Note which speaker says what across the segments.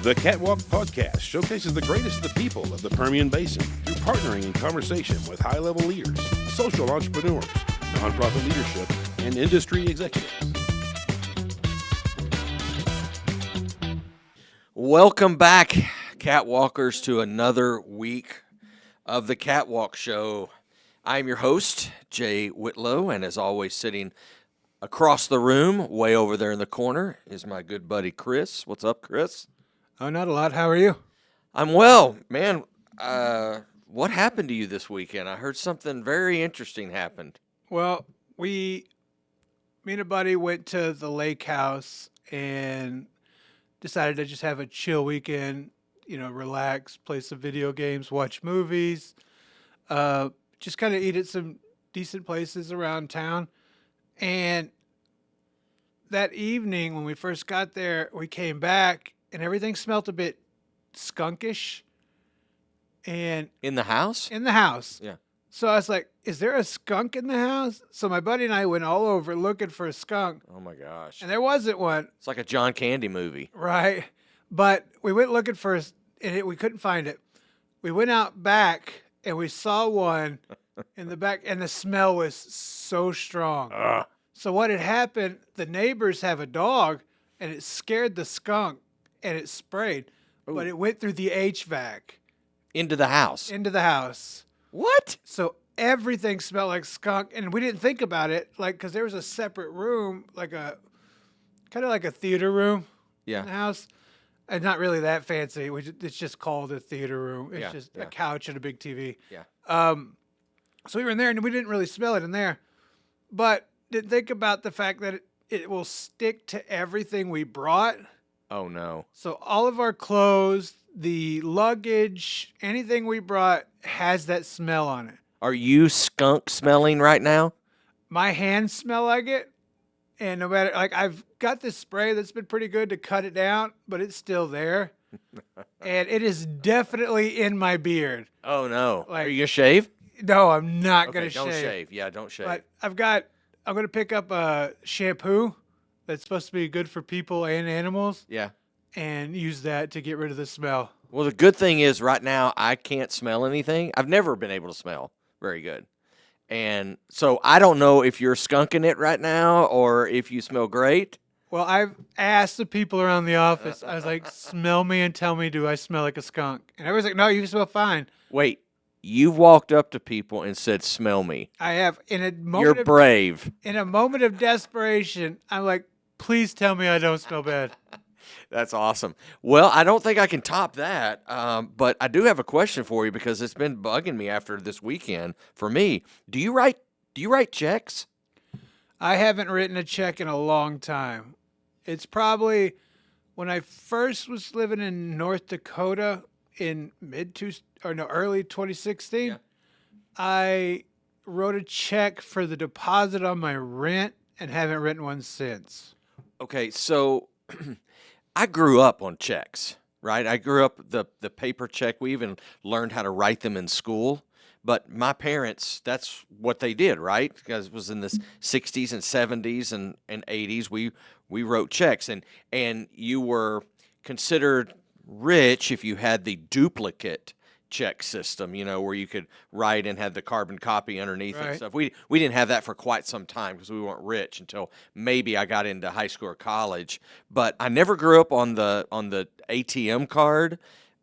Speaker 1: The Catwalk Podcast showcases the greatest of the people of the Permian Basin through partnering in conversation with high-level leaders, social entrepreneurs, nonprofit leadership, and industry executives.
Speaker 2: Welcome back, Catwalkers, to another week of the Catwalk Show. I'm your host, Jay Whitlow, and as always, sitting across the room, way over there in the corner, is my good buddy Chris. What's up, Chris?
Speaker 3: Oh, not a lot. How are you?
Speaker 2: I'm well. Man, what happened to you this weekend? I heard something very interesting happened.
Speaker 3: Well, me and a buddy went to the lake house and decided to just have a chill weekend, relax, play some video games, watch movies, just kind of eat at some decent places around town. And that evening when we first got there, we came back and everything smelled a bit skunkish. And
Speaker 2: In the house?
Speaker 3: in the house.
Speaker 2: Yeah.
Speaker 3: So I was like, is there a skunk in the house? So my buddy and I went all over looking for a skunk,
Speaker 2: Oh, my gosh.
Speaker 3: and there wasn't one,
Speaker 2: It's like a John Candy movie.
Speaker 3: right? But we went looking for it, and we couldn't find it. We went out back, and we saw one in the back, and the smell was so strong.
Speaker 2: Ugh.
Speaker 3: So what had happened, the neighbors have a dog, and it scared the skunk, and it sprayed.
Speaker 2: Ooh.
Speaker 3: But it went through the HVAC
Speaker 2: Into the house.
Speaker 3: into the house.
Speaker 2: What?
Speaker 3: So everything smelled like skunk, and we didn't think about it, because there was a separate room, kind of like a theater room in the
Speaker 2: Yeah.
Speaker 3: house, and not really that fancy. It's just called a theater room. It's
Speaker 2: Yeah,
Speaker 3: just
Speaker 2: yeah.
Speaker 3: a couch and a big TV.
Speaker 2: Yeah.
Speaker 3: So we were in there, and we didn't really smell it in there, but didn't think about the fact that it will stick to everything we brought.
Speaker 2: Oh, no.
Speaker 3: So all of our clothes, the luggage, anything we brought has that smell on it.
Speaker 2: Are you skunk smelling right now?
Speaker 3: My hands smell like it, and no matter, I've got this spray that's been pretty good to cut it down, but it's still there, and it is definitely in my beard.
Speaker 2: Oh, no. Are
Speaker 3: Like-
Speaker 2: you going to shave?
Speaker 3: No, I'm not
Speaker 2: Okay,
Speaker 3: gonna
Speaker 2: don't
Speaker 3: shave.
Speaker 2: shave. Yeah, don't shave.
Speaker 3: But I'm gonna pick up a shampoo that's supposed to be good for people and animals,
Speaker 2: Yeah.
Speaker 3: and use that to get rid of the smell.
Speaker 2: Well, the good thing is right now I can't smell anything. I've never been able to smell very good. And so I don't know if you're skunking it right now or if you smell great.
Speaker 3: Well, I've asked the people around the office. I was like, "Smell me and tell me, do I smell like a skunk?" And everyone's like, "No, you smell fine."
Speaker 2: Wait, you've walked up to people and said, "Smell me."
Speaker 3: I have in a
Speaker 2: You're brave.
Speaker 3: moment of desperation. I'm like, "Please tell me I don't smell bad."
Speaker 2: That's awesome. Well, I don't think I can top that, but I do have a question for you because it's been bugging me after this weekend. For me, do you write checks?
Speaker 3: I haven't written a check in a long time. It's probably when I first was living in North Dakota in early 2016.
Speaker 2: Yeah.
Speaker 3: I wrote a check for the deposit on my rent and haven't written one since.
Speaker 2: Okay, so I grew up on checks, right? I grew up the paper check. We even learned how to write them in school. But my parents, that's what they did, right? Because it was in the 60s and 70s and 80s. We wrote checks, and you were considered rich if you had the duplicate check system, where you could write and have the carbon copy underneath and
Speaker 3: Right.
Speaker 2: stuff. We didn't have that for quite some time because we weren't rich until maybe I got into high school or college. But I never grew up on the ATM card.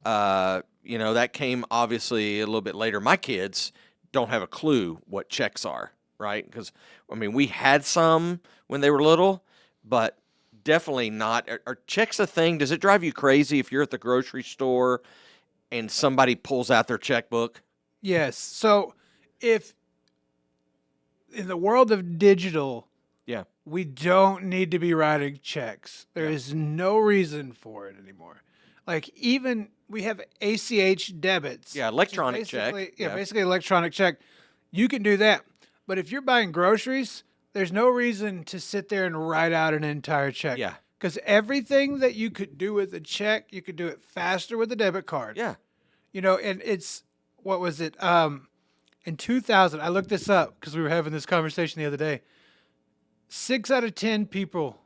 Speaker 2: That came obviously a little bit later. My kids don't have a clue what checks are, right? Because we had some when they were little, but definitely not. Are checks a thing? Does it drive you crazy if you're at the grocery store and somebody pulls out their checkbook?
Speaker 3: Yes. So if in the world of digital,
Speaker 2: Yeah.
Speaker 3: we don't need to be writing checks. There is no reason for it anymore. Even we have ACH debits.
Speaker 2: Yeah,
Speaker 3: which is
Speaker 2: electronic check.
Speaker 3: basically- Yeah, basically electronic check. You can do that. But if you're buying groceries, there's no reason to sit there and write out an entire check.
Speaker 2: Yeah.
Speaker 3: Because everything that you could do with a check, you could do it faster with a debit card.
Speaker 2: Yeah.
Speaker 3: And it's, what was it? In 2000, I looked this up because we were having this conversation the other day. 6 out of 10 people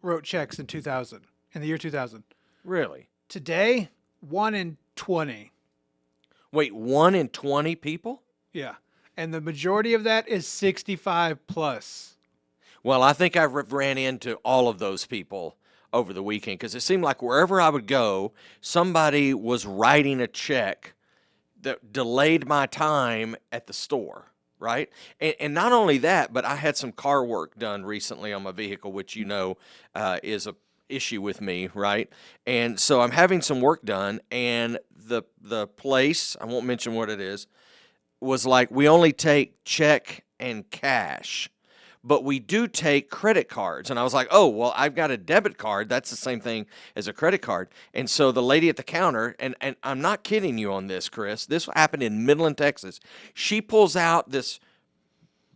Speaker 3: wrote checks in the year 2000.
Speaker 2: Really?
Speaker 3: Today, 1 in 20.
Speaker 2: Wait, 1 in 20 people?
Speaker 3: Yeah. And the majority of that is 65 plus.
Speaker 2: Well, I think I ran into all of those people over the weekend because it seemed like wherever I would go, somebody was writing a check that delayed my time at the store, right? And not only that, but I had some car work done recently on my vehicle, which is a issue with me, right? And so I'm having some work done, and the place, I won't mention what it is, was like, we only take check and cash, but we do take credit cards. And I was like, oh, well, I've got a debit card. That's the same thing as a credit card. And so the lady at the counter, and I'm not kidding you on this, Chris, this happened in Midland, Texas. She pulls out this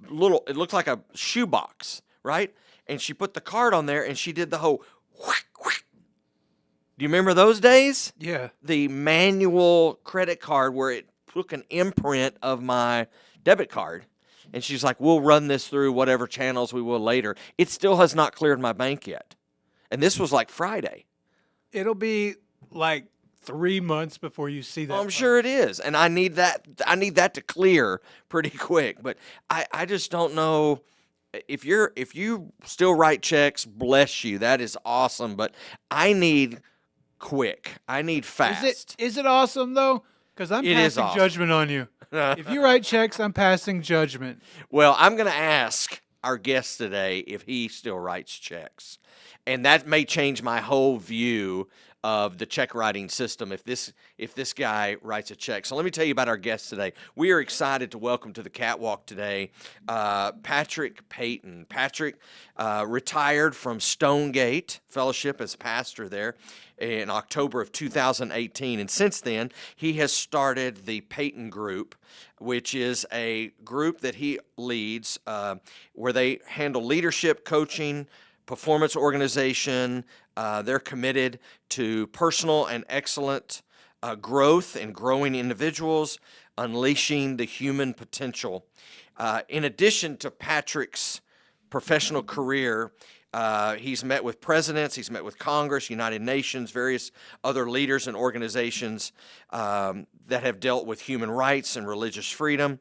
Speaker 2: little, it looked like a shoebox, right? And she put the card on there, and she did the whole whack, whack. Do you remember those days?
Speaker 3: Yeah.
Speaker 2: The manual credit card where it took an imprint of my debit card. And she's like, we'll run this through whatever channels we will later. It still has not cleared my bank yet. And this was like Friday.
Speaker 3: It'll be like 3 months before you see that.
Speaker 2: I'm sure it is. And I need that to clear pretty quick. But I just don't know. If you still write checks, bless you. That is awesome. But I need quick. I need fast.
Speaker 3: Is it awesome though? Because I'm
Speaker 2: It is
Speaker 3: passing
Speaker 2: awesome.
Speaker 3: judgment on you. If you write checks, I'm passing judgment.
Speaker 2: Well, I'm going to ask our guest today if he still writes checks. And that may change my whole view of the check writing system if this guy writes a check. So let me tell you about our guest today. We are excited to welcome to the catwalk today Patrick Payton. Patrick retired from Stonegate Fellowship as pastor there in October of 2018. And since then, he has started the Payton Group, which is a group that he leads where they handle leadership, coaching, performance organization. They're committed to personal and excellent growth and growing individuals, unleashing the human potential. In addition to Patrick's professional career, he's met with presidents, he's met with Congress, United Nations, various other leaders and organizations that have dealt with human rights and religious freedom.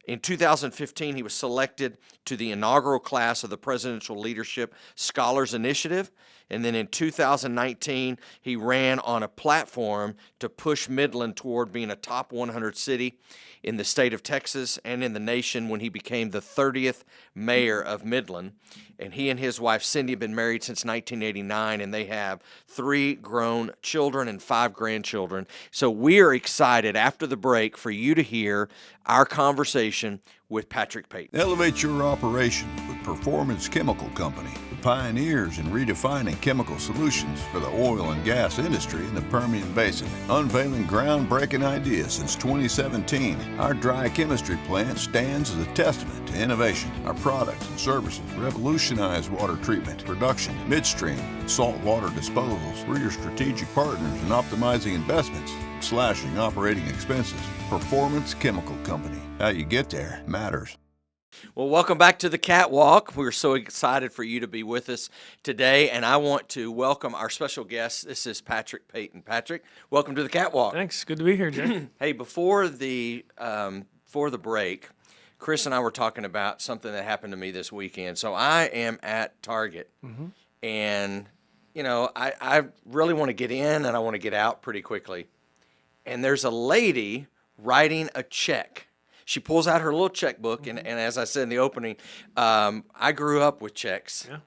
Speaker 2: In 2015, he was selected to the inaugural class of the Presidential Leadership Scholars Initiative. And then in 2019, he ran on a platform to push Midland toward being a top 100 city in the state of Texas and in the nation when he became the 30th mayor of Midland. And he and his wife, Cindy, have been married since 1989, and they have 3 grown children and 5 grandchildren. So we are excited after the break for you to hear our conversation with Patrick Payton.
Speaker 4: Elevate your operation with Performance Chemical Company, the pioneers in redefining chemical solutions for the oil and gas industry in the Permian Basin. Unveiling groundbreaking ideas since 2017, our dry chemistry plant stands as a testament to innovation. Our products and services revolutionize water treatment, production, midstream, and saltwater disposals. We're your strategic partners in optimizing investments, slashing operating expenses. Performance Chemical Company. How you get there matters.
Speaker 2: Well, welcome back to the Catwalk. We're so excited for you to be with us today, and I want to welcome our special guest. This is Patrick Payton. Patrick, welcome to the Catwalk.
Speaker 5: Thanks. Good to be here, Jay.
Speaker 2: Hey, before the break, Chris and I were talking about something that happened to me this weekend. So I am at Target, and I really want to get in and I want to get out pretty quickly. And there's a lady writing a check. She pulls out her little checkbook, and as I said in the opening, I grew up with checks.
Speaker 5: Yeah.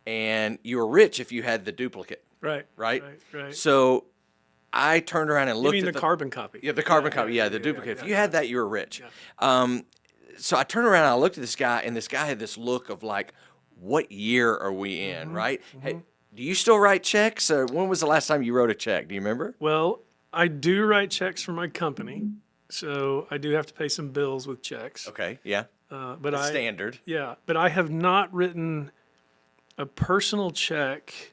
Speaker 2: And you were rich if you had the duplicate.
Speaker 5: Right.
Speaker 2: Right?
Speaker 5: Right.
Speaker 2: So I turned around and
Speaker 5: You
Speaker 2: looked
Speaker 5: mean
Speaker 2: at
Speaker 5: the carbon copy?
Speaker 2: Yeah, the carbon copy. Yeah, the duplicate.
Speaker 5: yeah,
Speaker 2: If you had that, you were rich. So I turned around and I looked at this guy, and this guy had this look of like, what year are we in, right? Hey, do you still write checks? When was the last time you wrote a check? Do you remember?
Speaker 5: Well, I do write checks for my company, so I do have to pay some bills with checks.
Speaker 2: Okay, yeah.
Speaker 5: But
Speaker 2: That's standard.
Speaker 5: Yeah, but I have not written a personal check.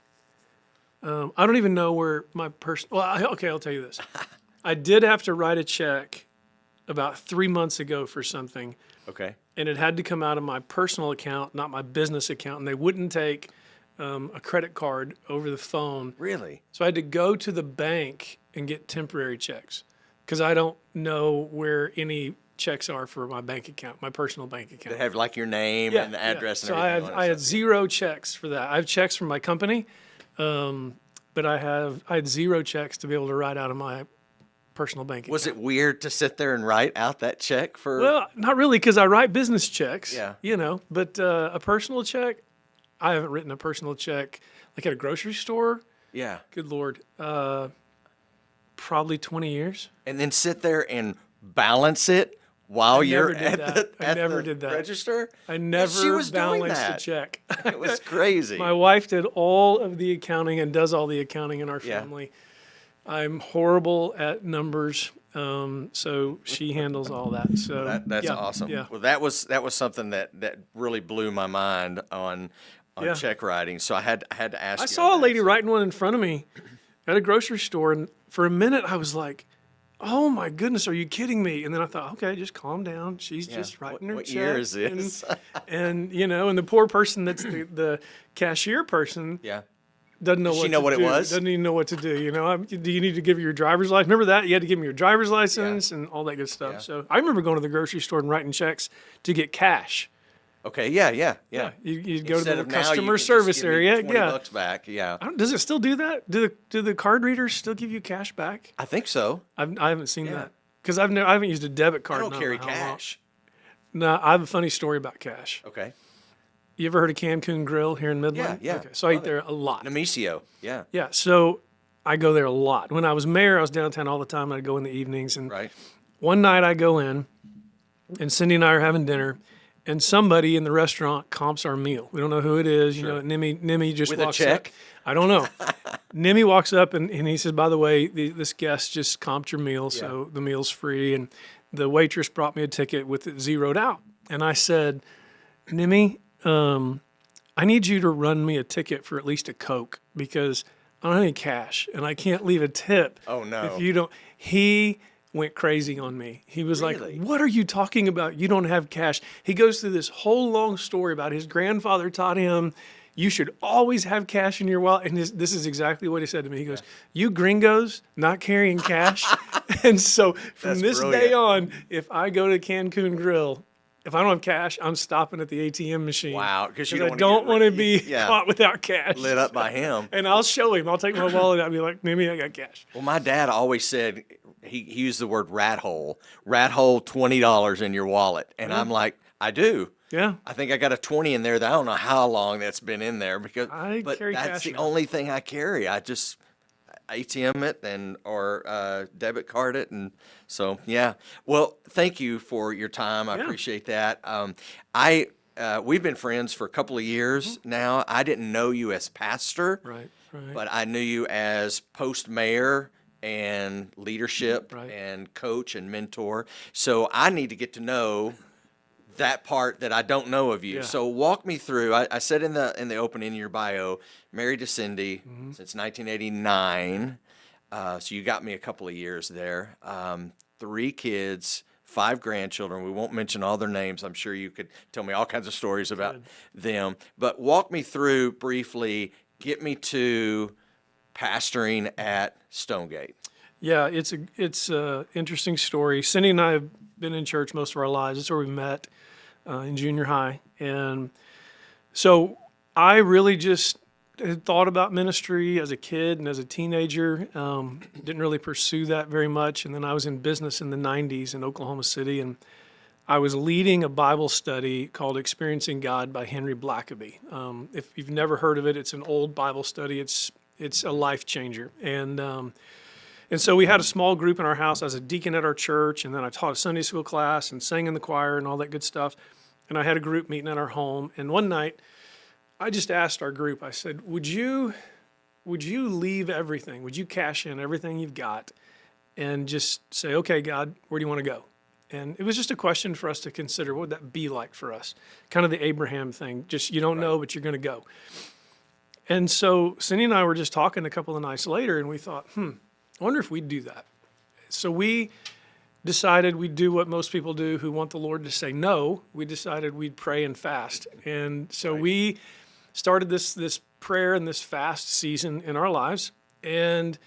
Speaker 5: I don't even know where my personal. Well, okay, I'll tell you this. I did have to write a check about 3 months ago for something,
Speaker 2: Okay.
Speaker 5: and it had to come out of my personal account, not my business account, and they wouldn't take a credit card over the phone.
Speaker 2: Really?
Speaker 5: So I had to go to the bank and get temporary checks because I don't know where any checks are for my bank account, my personal bank
Speaker 2: They
Speaker 5: account.
Speaker 2: have like your name and the address and
Speaker 5: So
Speaker 2: everything.
Speaker 5: I had 0 checks for that. I have checks from my company, but I had 0 checks to be able to write out of my personal bank account.
Speaker 2: Was it weird to sit there and write out that check for?
Speaker 5: Well, not really, because I write business checks.
Speaker 2: Yeah.
Speaker 5: But a personal check, I haven't written a personal check like at a grocery store.
Speaker 2: Yeah.
Speaker 5: Good Lord, probably 20 years.
Speaker 2: And then sit there and balance it while you're
Speaker 5: never did
Speaker 2: at
Speaker 5: that.
Speaker 2: the,
Speaker 5: I
Speaker 2: at
Speaker 5: never
Speaker 2: the
Speaker 5: did that.
Speaker 2: register.
Speaker 5: I never
Speaker 2: she was doing
Speaker 5: balanced a
Speaker 2: that.
Speaker 5: check.
Speaker 2: It was crazy.
Speaker 5: My wife did all of the accounting and does all the accounting in our
Speaker 2: Yeah.
Speaker 5: family. I'm horrible at numbers, so she handles all that. So
Speaker 2: That's
Speaker 5: yeah,
Speaker 2: awesome.
Speaker 5: Yeah.
Speaker 2: Well, that was something that really blew my mind on
Speaker 5: Yeah.
Speaker 2: check writing. So I had to ask.
Speaker 5: I
Speaker 2: you
Speaker 5: saw a
Speaker 2: on that.
Speaker 5: lady writing one in front of me at a grocery store, and for a minute I was like, "Oh my goodness, are you kidding me?" And then I thought, "Okay, just calm down. She's just writing her
Speaker 2: What
Speaker 5: check."
Speaker 2: year is this?
Speaker 5: And and the poor person that's the cashier person
Speaker 2: Yeah.
Speaker 5: doesn't know
Speaker 2: Does
Speaker 5: what
Speaker 2: she know
Speaker 5: to
Speaker 2: what it
Speaker 5: do.
Speaker 2: was?
Speaker 5: Doesn't even know what to do. Do you need to give me your driver's license? Remember that? You had to give me your driver's license and all that good stuff.
Speaker 2: Yeah.
Speaker 5: So I remember going to the grocery store and writing checks to get cash.
Speaker 2: Okay. Yeah.
Speaker 5: You'd go
Speaker 2: Instead
Speaker 5: to
Speaker 2: of
Speaker 5: the
Speaker 2: now, you
Speaker 5: customer
Speaker 2: can just
Speaker 5: service
Speaker 2: give me
Speaker 5: area.
Speaker 2: $20 back. Yeah.
Speaker 5: Does it still do that? Do the card readers still give you cash back?
Speaker 2: I think so.
Speaker 5: I haven't seen that because I haven't used a debit
Speaker 2: I
Speaker 5: card.
Speaker 2: don't
Speaker 5: in
Speaker 2: carry
Speaker 5: how long.
Speaker 2: cash.
Speaker 5: No, I have a funny story about cash.
Speaker 2: Okay.
Speaker 5: You ever heard of Cancun Grill here in Midland?
Speaker 2: Yeah.
Speaker 5: Okay, so I eat
Speaker 2: Love it.
Speaker 5: there a lot.
Speaker 2: Nemesio. Yeah.
Speaker 5: Yeah, so I go there a lot. When I was mayor, I was downtown all the time. I'd go in the evenings. And
Speaker 2: Right.
Speaker 5: one night I go in, and Cindy and I are having dinner, and somebody in the restaurant comps our meal. We don't know who it is.
Speaker 2: Sure.
Speaker 5: Nimi just
Speaker 2: With a
Speaker 5: walks
Speaker 2: check?
Speaker 5: up. I don't know. Nimi walks up, and he says, "By the way, this guest just comped your meal, so the meal's free." And the waitress brought me a ticket with it zeroed out. And I said, "Nimi, I need you to run me a ticket for at least a Coke because I don't have any cash and I can't leave a tip."
Speaker 2: Oh, no.
Speaker 5: If you don't, he went crazy on me. He was
Speaker 2: Really?
Speaker 5: like, "What are you talking about? You don't have cash." He goes through this whole long story about his grandfather taught him you should always have cash in your wallet. And this is exactly what he said to me. He goes, "You gringos not carrying cash." And so from
Speaker 2: That's
Speaker 5: this day
Speaker 2: brilliant.
Speaker 5: on, if I go to Cancun Grill, if I don't have cash, I'm stopping at the ATM machine.
Speaker 2: Wow, 'cause you
Speaker 5: I
Speaker 2: don't
Speaker 5: don't
Speaker 2: wanna
Speaker 5: want to
Speaker 2: get
Speaker 5: be
Speaker 2: yeah.
Speaker 5: caught without cash.
Speaker 2: Lit up by him.
Speaker 5: And I'll show him. I'll take my wallet out and be like, "Maybe I got cash."
Speaker 2: Well, my dad always said he used the word rat hole. Rat hole, $20 in your wallet, and I'm like, I do.
Speaker 5: Yeah.
Speaker 2: I think I got a 20 in there that I don't know how long that's been in there but
Speaker 5: carry
Speaker 2: that's
Speaker 5: cash
Speaker 2: the
Speaker 5: now.
Speaker 2: only thing I carry. I just ATM it or debit card it, and so yeah. Well, thank you for your time. I
Speaker 5: Yeah.
Speaker 2: appreciate that. We've been friends for a couple of years now. I didn't know you as pastor,
Speaker 5: Right.
Speaker 2: but I knew you as post mayor and leadership
Speaker 5: Right.
Speaker 2: and coach and mentor. So I need to get to know that part that I don't know of you.
Speaker 5: Yeah.
Speaker 2: So walk me through. I said in the opening in your bio, married to Cindy
Speaker 5: Mm-hmm.
Speaker 2: since 1989. So you got me a couple of years there. 3 kids, 5 grandchildren. We won't mention all their names. I'm sure you could tell me all kinds of stories about them. But walk me through briefly. Get me to pastoring at Stonegate.
Speaker 5: Yeah, it's a interesting story. Cindy and I have been in church most of our lives. That's where we met in junior high, and so I really just had thought about ministry as a kid and as a teenager. Didn't really pursue that very much, and then I was in business in the '90s in Oklahoma City, and I was leading a Bible study called "Experiencing God" by Henry Blackaby. If you've never heard of it, it's an old Bible study. It's a life changer, and so we had a small group in our house. I was a deacon at our church, and then I taught a Sunday school class and sang in the choir and all that good stuff. And I had a group meeting at our home. And one night, I just asked our group, I said, would you leave everything? Would you cash in everything you've got and just say, "Okay, God, where do you want to go?" And it was just a question for us to consider. What would that be like for us? Kind of the Abraham thing. Just, you don't know, but you're going to go. And so Cindy and I were just talking a couple of nights later, and we thought, I wonder if we'd do that. So we decided we'd do what most people do who want the Lord to say no. We decided we'd pray and fast. And so we started this prayer and this fast season in our lives. And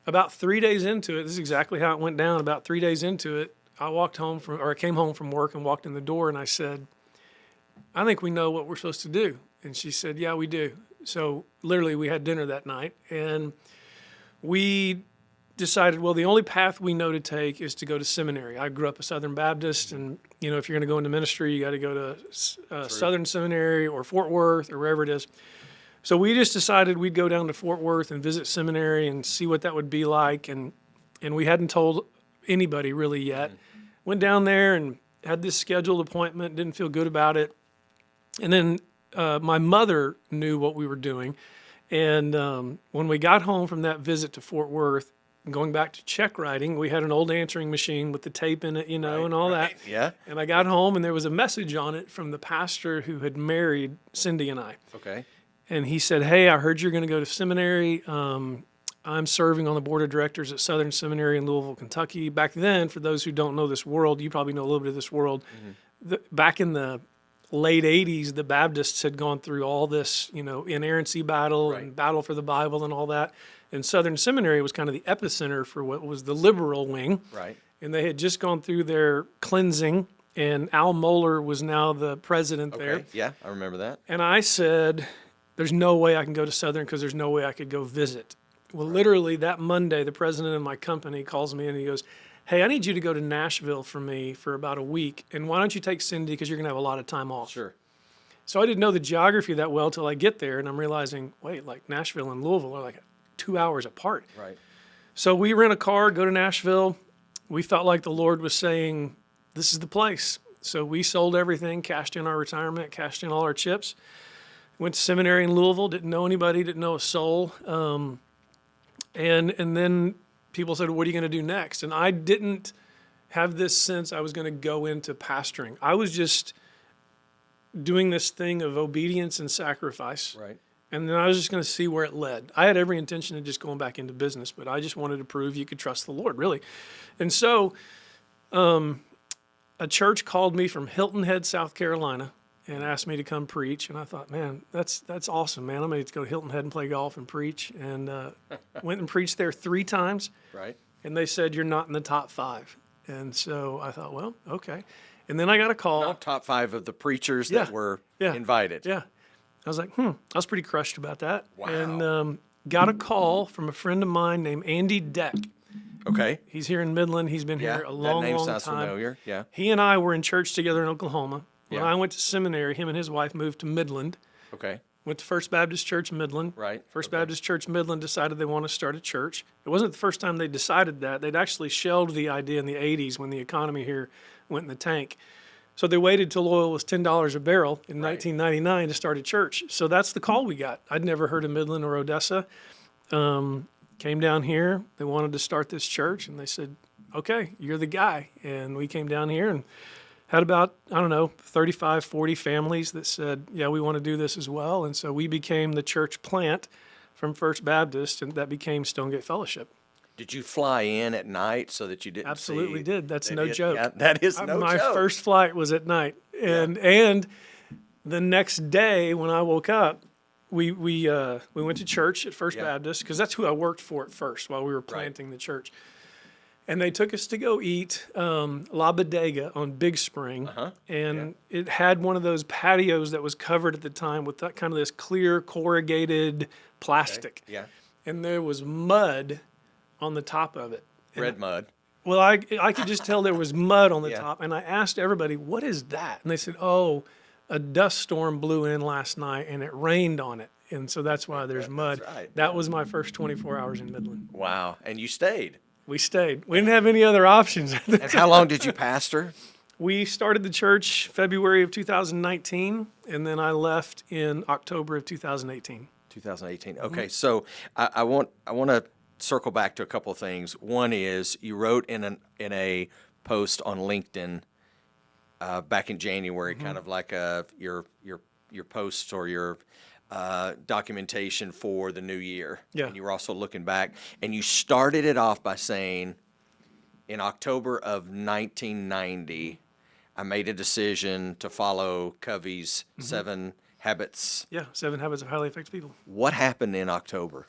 Speaker 5: about 3 days into it, this is exactly how it went down. About 3 days into it, I came home from work and walked in the door and I said, I think we know what we're supposed to do. And she said, yeah, we do. So literally we had dinner that night and we decided, well, the only path we know to take is to go to seminary. I grew up a Southern Baptist and, if you're going to go into ministry, you got to go to Southern Seminary or Fort Worth or wherever it is. So we just decided we'd go down to Fort Worth and visit seminary and see what that would be like. And we hadn't told anybody really yet. Went down there and had this scheduled appointment, didn't feel good about it. And then my mother knew what we were doing. And when we got home from that visit to Fort Worth, going back to check writing, we had an old answering machine with the tape in it, and all that.
Speaker 2: Yeah.
Speaker 5: And I got home and there was a message on it from the pastor who had married Cindy and I.
Speaker 2: Okay.
Speaker 5: And he said, hey, I heard you're going to go to seminary. I'm serving on the board of directors at Southern Seminary in Louisville, Kentucky. Back then, for those who don't know this world, you probably know a little bit of this world. Back in the late 80s, the Baptists had gone through all this, inerrancy battle and battle for the Bible and all that. And Southern Seminary was kind of the epicenter for what was the liberal wing.
Speaker 2: Right.
Speaker 5: And they had just gone through their cleansing, and Al Mohler was now the president there.
Speaker 2: Yeah, I remember that.
Speaker 5: And I said, there's no way I can go to Southern because there's no way I could go visit. Well, literally that Monday, the president of my company calls me and he goes, hey, I need you to go to Nashville for me for about a week. And why don't you take Cindy because you're going to have a lot of time off.
Speaker 2: Sure.
Speaker 5: So I didn't know the geography that well till I get there. And I'm realizing, wait, like Nashville and Louisville are like 2 hours apart.
Speaker 2: Right.
Speaker 5: So we rent a car, go to Nashville. We felt like the Lord was saying, this is the place. So we sold everything, cashed in our retirement, cashed in all our chips. Went to seminary in Louisville, didn't know anybody, didn't know a soul. And then people said, what are you going to do next? And I didn't have this sense I was going to go into pastoring. I was just doing this thing of obedience and sacrifice.
Speaker 2: Right.
Speaker 5: And then I was just going to see where it led. I had every intention of just going back into business, but I just wanted to prove you could trust the Lord, really. And so a church called me from Hilton Head, South Carolina, and asked me to come preach. And I thought, man, that's awesome, man. I'm going to go to Hilton Head and play golf and preach. And went and preached there 3 times.
Speaker 2: Right.
Speaker 5: And they said, you're not in the top 5. And so I thought, well, okay. And then I got a call.
Speaker 2: Not top 5 of the preachers that were invited.
Speaker 5: Yeah. I was like, I was pretty crushed about that.
Speaker 2: Wow.
Speaker 5: And got a call from a friend of mine named Andy Deck.
Speaker 2: Okay.
Speaker 5: He's here in Midland. He's been here a long,
Speaker 2: that name
Speaker 5: long
Speaker 2: sounds
Speaker 5: time.
Speaker 2: familiar. Yeah.
Speaker 5: He and I were in church together in Oklahoma. When
Speaker 2: Yeah.
Speaker 5: I went to seminary, him and his wife moved to Midland.
Speaker 2: Okay.
Speaker 5: Went to First Baptist Church Midland.
Speaker 2: Right.
Speaker 5: First Baptist Church Midland decided they want to start a church. It wasn't the first time they decided that. They'd actually shelved the idea in the 80s when the economy here went in the tank. So they waited till oil was $10 a barrel in 1999 to start a church. So that's the call we got. I'd never heard of Midland or Odessa. Came down here. They wanted to start this church, and they said, okay, you're the guy. And we came down here and had about, 35, 40 families that said, yeah, we want to do this as well. And so we became the church plant from First Baptist, and that became Stonegate Fellowship.
Speaker 2: Did you fly in at night so that you didn't
Speaker 5: Absolutely
Speaker 2: see?
Speaker 5: did. That's no joke.
Speaker 2: Yeah, that is no joke.
Speaker 5: My first flight was at night. And the next day when I woke up, we went to church at First Baptist because that's who I worked for at first while we were planting the church. And they took us to go eat La Bodega on Big Spring. And it had one of those patios that was covered at the time with that kind of this clear corrugated plastic.
Speaker 2: Yeah.
Speaker 5: And there was mud on the top of it.
Speaker 2: Red mud.
Speaker 5: Well, I could just tell there was mud on the top. And I asked everybody, what is that? And they said, oh, a dust storm blew in last night and it rained on it. And so that's why there's mud.
Speaker 2: That's right.
Speaker 5: That was my first 24 hours in Midland.
Speaker 2: Wow. And you stayed.
Speaker 5: We stayed. We didn't have any other options.
Speaker 2: And how long did you pastor?
Speaker 5: We started the church February of 2019, and then I left in October of 2018.
Speaker 2: 2018. Okay, so I want to circle back to a couple of things. One is you wrote in a post on LinkedIn back in January, kind of like your post or your documentation for the new year.
Speaker 5: Yeah.
Speaker 2: And you were also looking back, and you started it off by saying, in October of 1990, I made a decision to follow Covey's 7 Habits.
Speaker 5: Yeah, 7 Habits of Highly Effective People.
Speaker 2: What happened in October?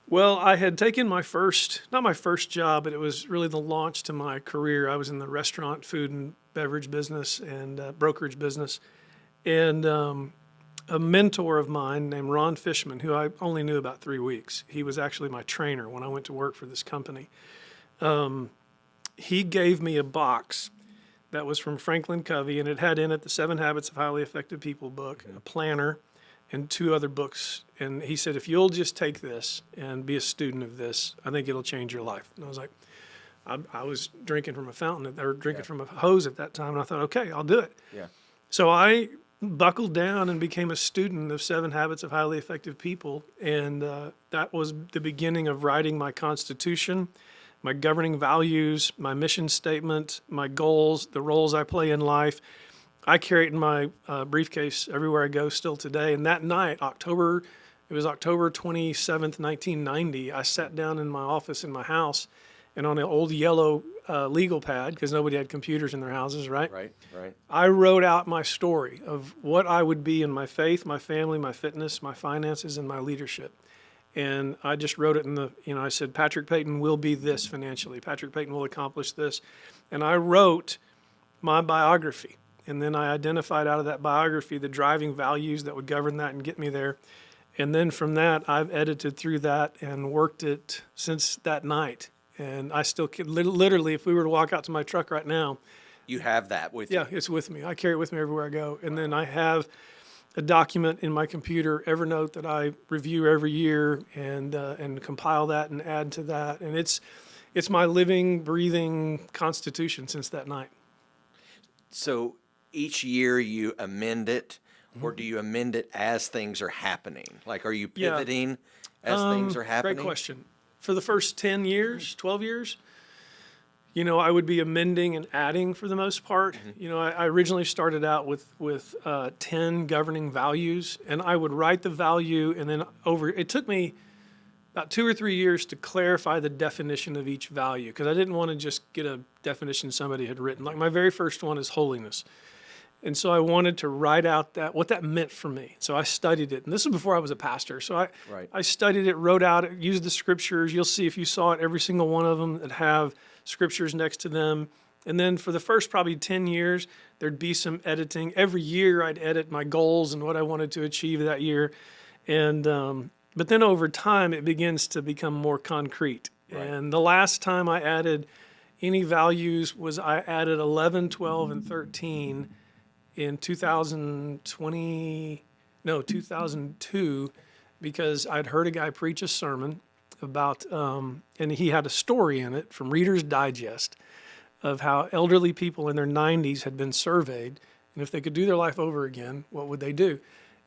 Speaker 5: Well, I had taken my first, not my first job, but it was really the launch to my career. I was in the restaurant, food and beverage business and brokerage business. And a mentor of mine named Ron Fishman, who I only knew about 3 weeks, he was actually my trainer when I went to work for this company. He gave me a box that was from Franklin Covey, and it had in it the 7 Habits of Highly Effective People book, a planner, and 2 other books. And he said, if you'll just take this and be a student of this, I think it'll change your life. And I was like, I was drinking from a fountain, or drinking from a hose at that time, and I thought, okay, I'll do it.
Speaker 2: Yeah.
Speaker 5: So I buckled down and became a student of 7 Habits of Highly Effective People, and that was the beginning of writing my constitution, my governing values, my mission statement, my goals, the roles I play in life. I carry it in my briefcase everywhere I go still today. And that night, it was October 27th, 1990, I sat down in my office in my house, and on an old yellow legal pad, because nobody had computers in their houses, right?
Speaker 2: Right.
Speaker 5: I wrote out my story of what I would be in my faith, my family, my fitness, my finances, and my leadership. And I just wrote it I said, Patrick Payton will be this financially. Patrick Payton will accomplish this. And I wrote my biography. And then I identified out of that biography the driving values that would govern that and get me there. And then from that, I've edited through that and worked it since that night. And I still literally, if we were to walk out to my truck right now.
Speaker 2: You have that with you?
Speaker 5: Yeah, it's with me. I carry it with me everywhere I go. And then I have a document in my computer, Evernote, that I review every year and compile that and add to that. And it's my living, breathing constitution since that night.
Speaker 2: So each year you amend it, or do you amend it as things are happening? Like, are you pivoting as things are happening?
Speaker 5: Great question. For the first 10 years, 12 years, I would be amending and adding for the most part. I originally started out with 10 governing values, and I would write the value, and then it took me about 2 or 3 years to clarify the definition of each value, because I didn't want to just get a definition somebody had written. Like my very first one is holiness. And so I wanted to write out what that meant for me. So I studied it. And this was before I was a pastor. So I studied it, wrote out it, used the scriptures. You'll see if you saw it, every single one of them that have scriptures next to them. And then for the first probably 10 years, there'd be some editing. Every year I'd edit my goals and what I wanted to achieve that year. And but then over time, it begins to become more concrete. Right. And the last time I added any values was I added 11, 12, and 13 in 2002, because I'd heard a guy preach a sermon about, and he had a story in it from Reader's Digest of how elderly people in their 90s had been surveyed, and if they could do their life over again, what would they do?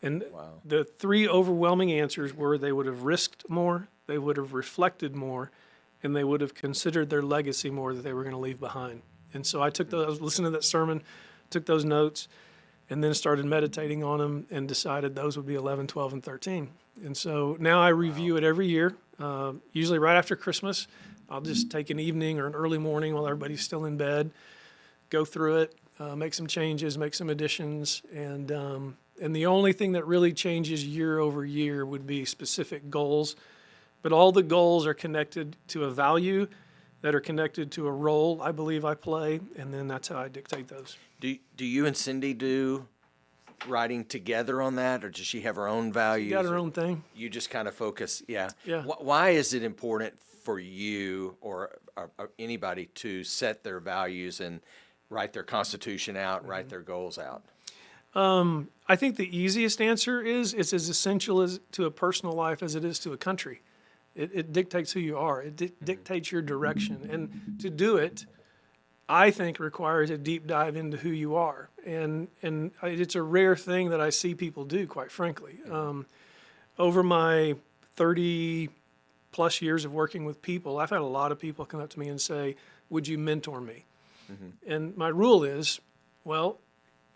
Speaker 5: And the 3 overwhelming answers were they would have risked more, they would have reflected more, and they would have considered their legacy more that they were going to leave behind. And so I was listening to that sermon, took those notes, and then started meditating on them and decided those would be 11, 12, and 13. And so now I review it every year, usually right after Christmas. I'll just take an evening or an early morning while everybody's still in bed, go through it, make some changes, make some additions, and the only thing that really changes year over year would be specific goals. But all the goals are connected to a value that are connected to a role I believe I play, and then that's how I dictate those.
Speaker 2: Do you and Cindy do writing together on that, or does she have her own values?
Speaker 5: She got her own thing.
Speaker 2: You just kind of focus, yeah.
Speaker 5: Yeah.
Speaker 2: Why is it important for you or anybody to set their values and write their constitution out, write their goals out?
Speaker 5: I think the easiest answer is it's as essential to a personal life as it is to a country. It dictates who you are. It dictates your direction. And to do it, I think requires a deep dive into who you are. And it's a rare thing that I see people do, quite frankly. Over my 30 plus years of working with people, I've had a lot of people come up to me and say, would you mentor me? And my rule is, well,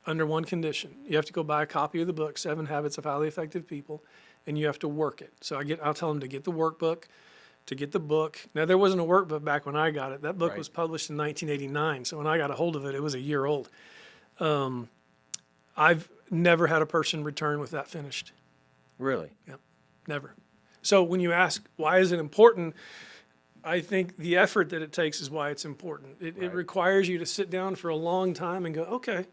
Speaker 5: under one condition. You have to go buy a copy of the book, 7 Habits of Highly Effective People, and you have to work it. So I'll tell them to get the workbook, to get the book. Now, there wasn't a workbook back when I got it. That book was published in 1989. So when I got a hold of it, it was a year old. never had a person return with that finished.
Speaker 2: Really?
Speaker 5: Yep, never. So when you ask, why is it important? I think the effort that it takes is why it's important. It requires you to sit down for a long time and go, okay,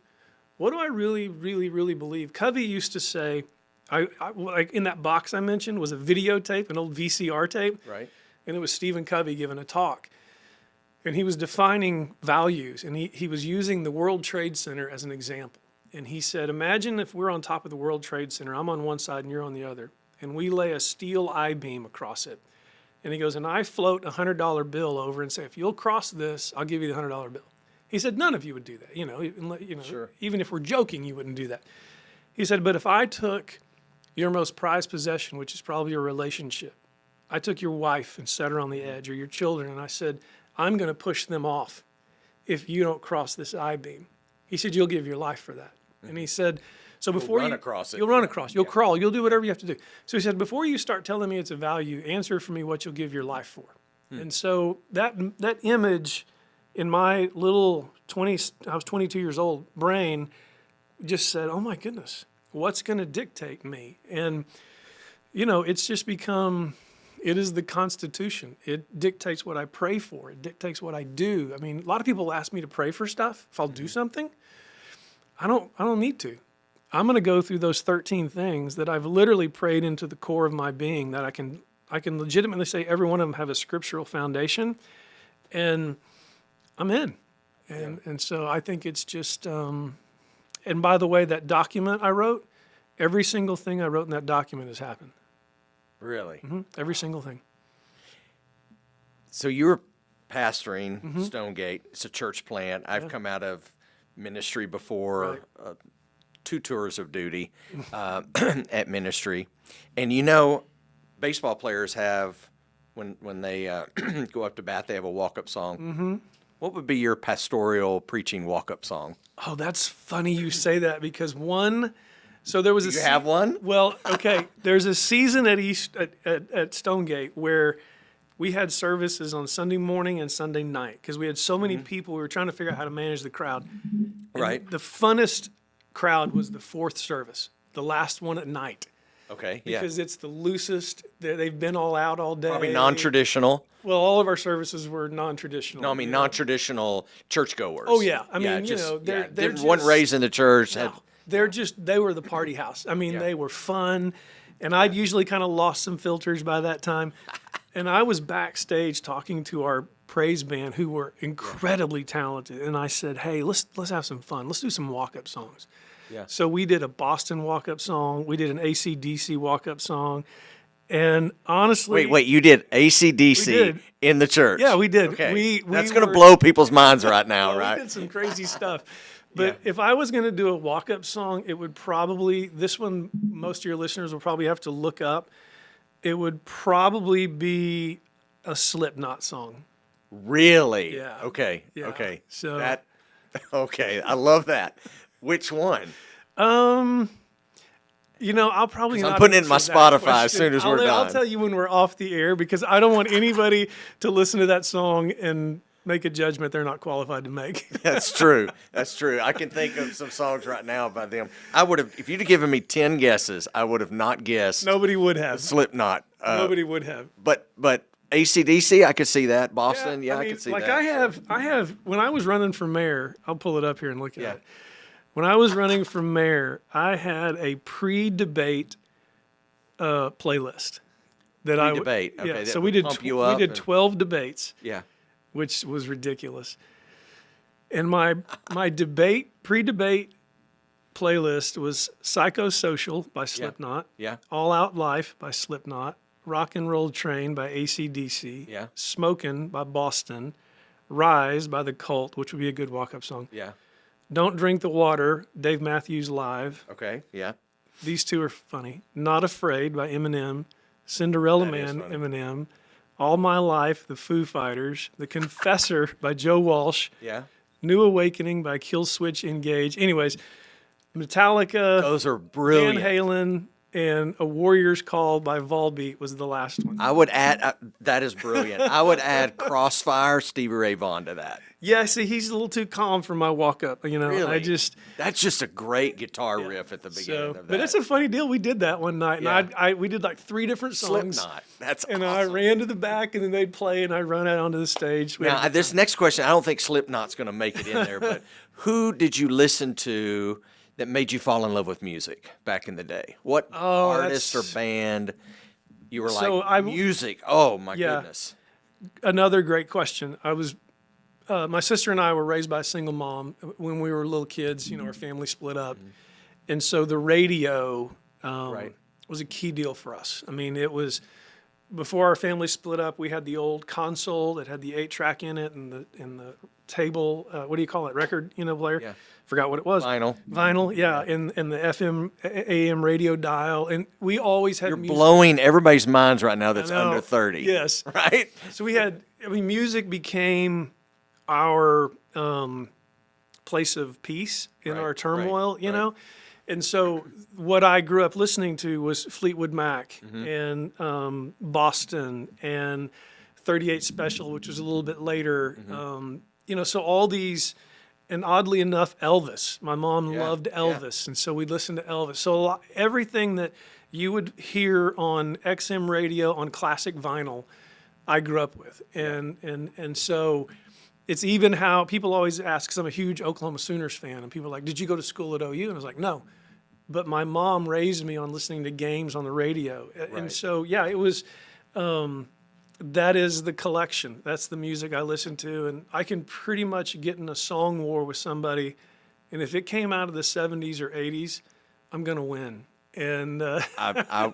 Speaker 5: what do I really, really, really believe? Covey used to say, like in that box I mentioned was a videotape, an old VCR tape.
Speaker 2: Right.
Speaker 5: And it was Stephen Covey giving a talk. And he was defining values, and he was using the World Trade Center as an example. And he said, imagine if we're on top of the World Trade Center, I'm on one side and you're on the other, and we lay a steel I-beam across it. And he goes, and I float a $100 bill over and say, if you'll cross this, I'll give you the $100 bill. He said, none of you would do that.
Speaker 2: Sure.
Speaker 5: Even if we're joking, you wouldn't do that. He said, but if I took your most prized possession, which is probably your relationship, I took your wife and set her on the edge, or your children, and I said, I'm going to push them off if you don't cross this I-beam. He said, you'll give your life for that. And he said, so before
Speaker 2: run across it.
Speaker 5: You'll run across, you'll crawl, you'll do whatever you have to do. So he said, before you start telling me it's a value, answer for me what you'll give your life for. And so that image in my little I was 22 years old, brain just said, oh my goodness, what's going to dictate me? And, it's just become... It is the Constitution. It dictates what I pray for. It dictates what I do. I mean, a lot of people ask me to pray for stuff. If I'll do something, I don't need to. I'm going to go through those 13 things that I've literally prayed into the core of my being, that I can legitimately say every one of them have a scriptural foundation, and I'm in. And so I think it's just, and by the way, that document I wrote, every single thing I wrote in that document has happened.
Speaker 2: Really?
Speaker 5: Mm-hmm. Every single thing.
Speaker 2: So you were pastoring Stonegate. It's a church plant. I've come out of ministry before, 2 tours of duty at ministry. And baseball players have, when they go up to bat, they have a walk-up song. Mm-hmm. What would be your pastoral preaching walk-up song?
Speaker 5: Oh, that's funny you say that, because so there was
Speaker 2: Do you have one?
Speaker 5: Well, okay. There's a season at Stonegate where we had services on Sunday morning and Sunday night because we had so many people. We were trying to figure out how to manage the crowd. And
Speaker 2: Right.
Speaker 5: the funnest crowd was the 4th service, the last one at night.
Speaker 2: Okay, yeah.
Speaker 5: Because it's the loosest. They've been all out all day.
Speaker 2: Probably non-traditional.
Speaker 5: Well, all of our services were non-traditional.
Speaker 2: No, I mean non-traditional churchgoers.
Speaker 5: Oh, yeah. I mean, they're
Speaker 2: weren't raised in the church.
Speaker 5: No, they were the party house. I mean, they were fun. And I'd usually kind of lost some filters by that time. And I was backstage talking to our praise band, who were incredibly talented. And I said, hey, let's have some fun. Let's do some walk-up songs.
Speaker 2: Yeah.
Speaker 5: So we did a Boston walk-up song. We did an AC/DC walk-up song. And honestly...
Speaker 2: Wait, you did AC/DC in the church?
Speaker 5: Yeah, we did.
Speaker 2: Okay. That's going to blow people's minds right now, right?
Speaker 5: We did some crazy stuff. But if I was going to do a walk-up song, it would probably... This one, most of your listeners will probably have to look up. It would probably be a Slipknot song.
Speaker 2: Really?
Speaker 5: Yeah.
Speaker 2: Okay.
Speaker 5: Yeah.
Speaker 2: Okay.
Speaker 5: So...
Speaker 2: Okay, I love that. Which one?
Speaker 5: I'll probably not
Speaker 2: I'm putting it in my
Speaker 5: answer that
Speaker 2: Spotify as
Speaker 5: question.
Speaker 2: soon as we're done.
Speaker 5: I'll tell you when we're off the air, because I don't want anybody to listen to that song and make a judgment they're not qualified to make.
Speaker 2: That's true. That's true. I can think of some songs right now by them. I would have, if you'd have given me 10 guesses, I would have not guessed.
Speaker 5: Nobody would have.
Speaker 2: Slipknot.
Speaker 5: Nobody would have.
Speaker 2: But AC/DC, I could see that. Boston, I could see that.
Speaker 5: I have, when I was running for mayor, I'll pull it up here and look at it. When I was running for mayor, I had a pre-debate playlist that
Speaker 2: Pre-debate, okay, that
Speaker 5: so
Speaker 2: would pump you up
Speaker 5: we did
Speaker 2: and-
Speaker 5: 12 debates,
Speaker 2: Yeah.
Speaker 5: which was ridiculous. And my pre-debate playlist was Psychosocial by Slipknot,
Speaker 2: Yeah.
Speaker 5: All Out Life by Slipknot, Rock and Roll Train by AC/DC,
Speaker 2: Yeah.
Speaker 5: Smokin' by Boston, Rise by The Cult, which would be a good walk-up song,
Speaker 2: Yeah.
Speaker 5: Don't Drink the Water, Dave Matthews Live.
Speaker 2: Okay. Yeah.
Speaker 5: These two are funny. Not Afraid by Eminem, Cinderella
Speaker 2: That is
Speaker 5: Man,
Speaker 2: funny.
Speaker 5: Eminem, All My Life, The Foo Fighters, The Confessor by Joe Walsh,
Speaker 2: Yeah.
Speaker 5: New Awakening by Killswitch Engage. Anyways, Metallica,
Speaker 2: Those are brilliant.
Speaker 5: Van Halen, and A Warrior's Call by Volbeat was the last one.
Speaker 2: I would add that is brilliant. I would add Crossfire, Stevie Ray Vaughan to that.
Speaker 5: Yeah, see, he's a little too calm for my walk up.
Speaker 2: Really? That's just a great guitar riff at the beginning of that.
Speaker 5: But it's a funny deal. We did that one night, and
Speaker 2: Yeah.
Speaker 5: we did like 3 different songs.
Speaker 2: Slipknot. That's
Speaker 5: and
Speaker 2: awesome.
Speaker 5: I ran to the back, and then they'd play, and I'd run out onto the stage. We
Speaker 2: Now,
Speaker 5: had-
Speaker 2: this next question, I don't think Slipknot's going to make it in there, but who did you listen to that made you fall in love with music back in the day? What artist or
Speaker 5: that's-
Speaker 2: band you were
Speaker 5: So
Speaker 2: like,
Speaker 5: I-
Speaker 2: music? Oh, my
Speaker 5: Yeah.
Speaker 2: goodness.
Speaker 5: Another great question. My sister and I were raised by a single mom. When we were little kids, our family split up. And so the radio
Speaker 2: Right.
Speaker 5: was a key deal for us. I mean, it was before our family split up. We had the old console that had the 8-track in it, and the table. What do you call it? Record, player.
Speaker 2: Yeah.
Speaker 5: Forgot what it was.
Speaker 2: Vinyl.
Speaker 5: Yeah, and the FM, AM radio dial, and we always had
Speaker 2: You're
Speaker 5: music.
Speaker 2: blowing everybody's minds right now that's
Speaker 5: I know.
Speaker 2: under 30.
Speaker 5: Yes.
Speaker 2: Right?
Speaker 5: So music became our place of peace in
Speaker 2: Right,
Speaker 5: our turmoil,
Speaker 2: right,
Speaker 5: you
Speaker 2: right.
Speaker 5: know? And so what I grew up listening to was Fleetwood Mac
Speaker 2: Mm-hmm.
Speaker 5: and Boston and 38 Special, which was a little bit later.
Speaker 2: Mm-hmm.
Speaker 5: So all these, and oddly enough, Elvis. My mom
Speaker 2: Yeah,
Speaker 5: loved
Speaker 2: yeah.
Speaker 5: Elvis, and so we'd listen to Elvis. So everything that you would hear on XM radio, on classic vinyl, I grew up with. And so it's even how people always ask, because I'm a huge Oklahoma Sooners fan, and people are like, did you go to school at OU? And I was like, no. But my mom raised me on listening to games on the radio. And
Speaker 2: Right.
Speaker 5: so, yeah, it was, that is the collection. That's the music I listen to. And I can pretty much get in a song war with somebody. And if it came out of the 70s or 80s, I'm going to win. And
Speaker 2: I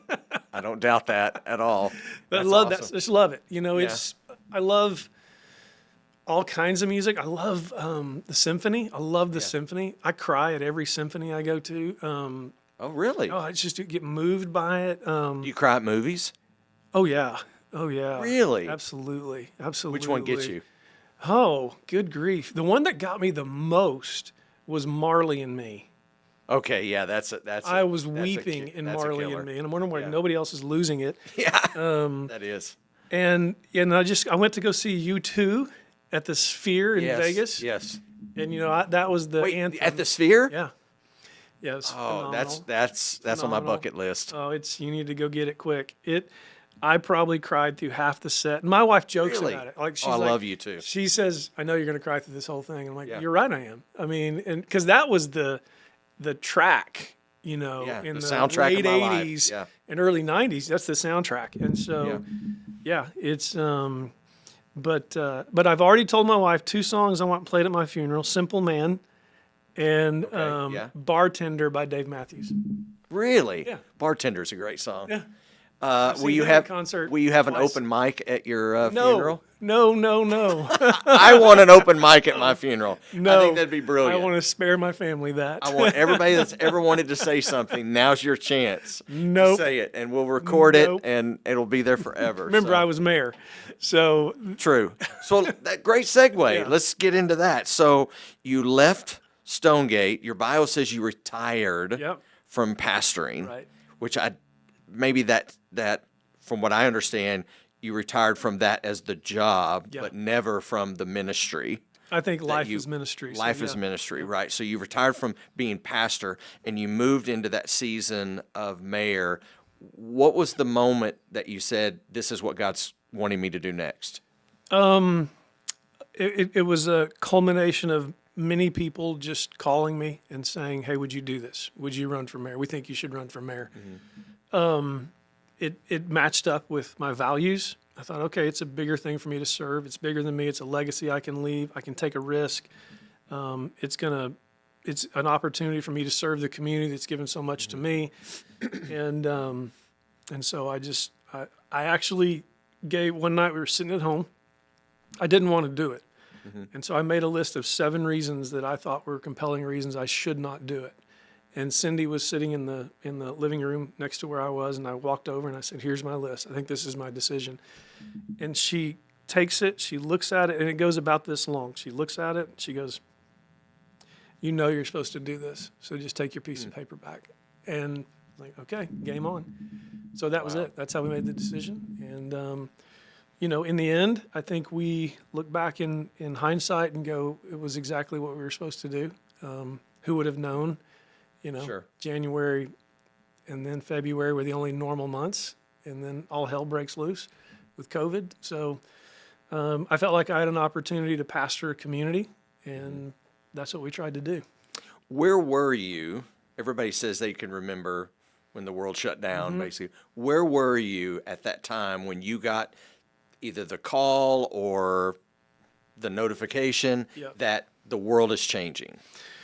Speaker 2: don't doubt that at all.
Speaker 5: but I
Speaker 2: That's
Speaker 5: love
Speaker 2: awesome.
Speaker 5: that. Just love it.
Speaker 2: Yeah.
Speaker 5: I love all kinds of music. I love the symphony. I love the symphony. I cry at every symphony I go to.
Speaker 2: Oh, really?
Speaker 5: I just get moved by it.
Speaker 2: Do you cry at movies?
Speaker 5: Oh yeah.
Speaker 2: Really?
Speaker 5: Absolutely.
Speaker 2: Which one gets you?
Speaker 5: Oh, good grief! The one that got me the most was Marley and Me.
Speaker 2: Okay, yeah,
Speaker 5: I was weeping in Marley and Me, and I'm wondering why
Speaker 2: Yeah.
Speaker 5: nobody else is losing it.
Speaker 2: Yeah, that is.
Speaker 5: And I went to go see U2 at the Sphere in
Speaker 2: Yes,
Speaker 5: Vegas.
Speaker 2: Yes.
Speaker 5: And that was the
Speaker 2: Wait,
Speaker 5: anthem.
Speaker 2: at the Sphere?
Speaker 5: Yeah. Yeah, it's
Speaker 2: Oh,
Speaker 5: phenomenal.
Speaker 2: that's on my
Speaker 5: Phenomenal.
Speaker 2: bucket list.
Speaker 5: Oh, you need to go get it quick. I probably cried through half the set. And my wife jokes
Speaker 2: Really?
Speaker 5: about it. Like she's
Speaker 2: I
Speaker 5: like,
Speaker 2: love you too.
Speaker 5: She says, "I know you're going to cry through this whole thing." I'm like,
Speaker 2: Yeah.
Speaker 5: "You're right, I am." I mean, and because that was the track,
Speaker 2: Yeah,
Speaker 5: in
Speaker 2: the
Speaker 5: the
Speaker 2: soundtrack of
Speaker 5: late
Speaker 2: my life.
Speaker 5: 80s
Speaker 2: Yeah.
Speaker 5: and early 90s. That's the soundtrack. And so, yeah, it's but I've already told my wife 2 songs I want played at my funeral: "Simple Man" and
Speaker 2: yeah.
Speaker 5: "Bartender" by Dave Matthews.
Speaker 2: Really?
Speaker 5: Yeah.
Speaker 2: Bartender's a great song.
Speaker 5: Yeah.
Speaker 2: Will
Speaker 5: seen
Speaker 2: you
Speaker 5: him at
Speaker 2: have
Speaker 5: concert
Speaker 2: Will you have an
Speaker 5: twice.
Speaker 2: open mic at your funeral?
Speaker 5: No.
Speaker 2: I want an open mic at my funeral.
Speaker 5: No,
Speaker 2: I think that'd be brilliant.
Speaker 5: I want to spare my family that.
Speaker 2: I want everybody that's ever wanted to say something. Now's your chance.
Speaker 5: Nope.
Speaker 2: To say it, and we'll record
Speaker 5: Nope.
Speaker 2: it, and it'll be there forever.
Speaker 5: Remember,
Speaker 2: so.
Speaker 5: I was mayor, so
Speaker 2: True. So that great segue.
Speaker 5: Yeah.
Speaker 2: Let's get into that. So you left Stonegate. Your bio says you retired
Speaker 5: Yep.
Speaker 2: from pastoring,
Speaker 5: Right.
Speaker 2: which maybe that from what I understand, you retired from that as the job,
Speaker 5: Yeah.
Speaker 2: but never from the ministry.
Speaker 5: I think life
Speaker 2: you-
Speaker 5: is ministry. so
Speaker 2: Life is
Speaker 5: yeah.
Speaker 2: ministry, right? So you retired from being pastor and you moved into that season of mayor. What was the moment that you said, this is what God's wanting me to do next?
Speaker 5: It was a culmination of many people just calling me and saying, "Hey, would you do this? Would you run for mayor? We think you should run for mayor." It matched up with my values. I thought, okay, it's a bigger thing for me to serve. It's bigger than me. It's a legacy I can leave. I can take a risk. It's an opportunity for me to serve the community that's given so much to me, and so I actually gave one night. We were sitting at home. I didn't want to do it, and so I made a list of 7 reasons that I thought were compelling reasons I should not do it. And Cindy was sitting in the living room next to where I was, and I walked over and I said, "Here's my list. I think this is my decision." And she takes it, she looks at it, and it goes about this long. She looks at it, and she goes, "You know you're supposed to do this, so just take your piece of paper back." And Like, okay, game on. So that was it. That's how we made the decision. And, you know, in the end, I think we look back in hindsight and go, it was exactly what we were supposed to do. Who would have known, you know,
Speaker 2: Sure.
Speaker 5: January and then February were the only normal months, and then all hell breaks loose with COVID. So I felt like I had an opportunity to pastor a community, and that's what we tried to do.
Speaker 2: Where were you? Everybody says they can remember when the world shut down, basically. Where were you at that time when you got either the call or the notification
Speaker 5: Yep.
Speaker 2: that the world is changing?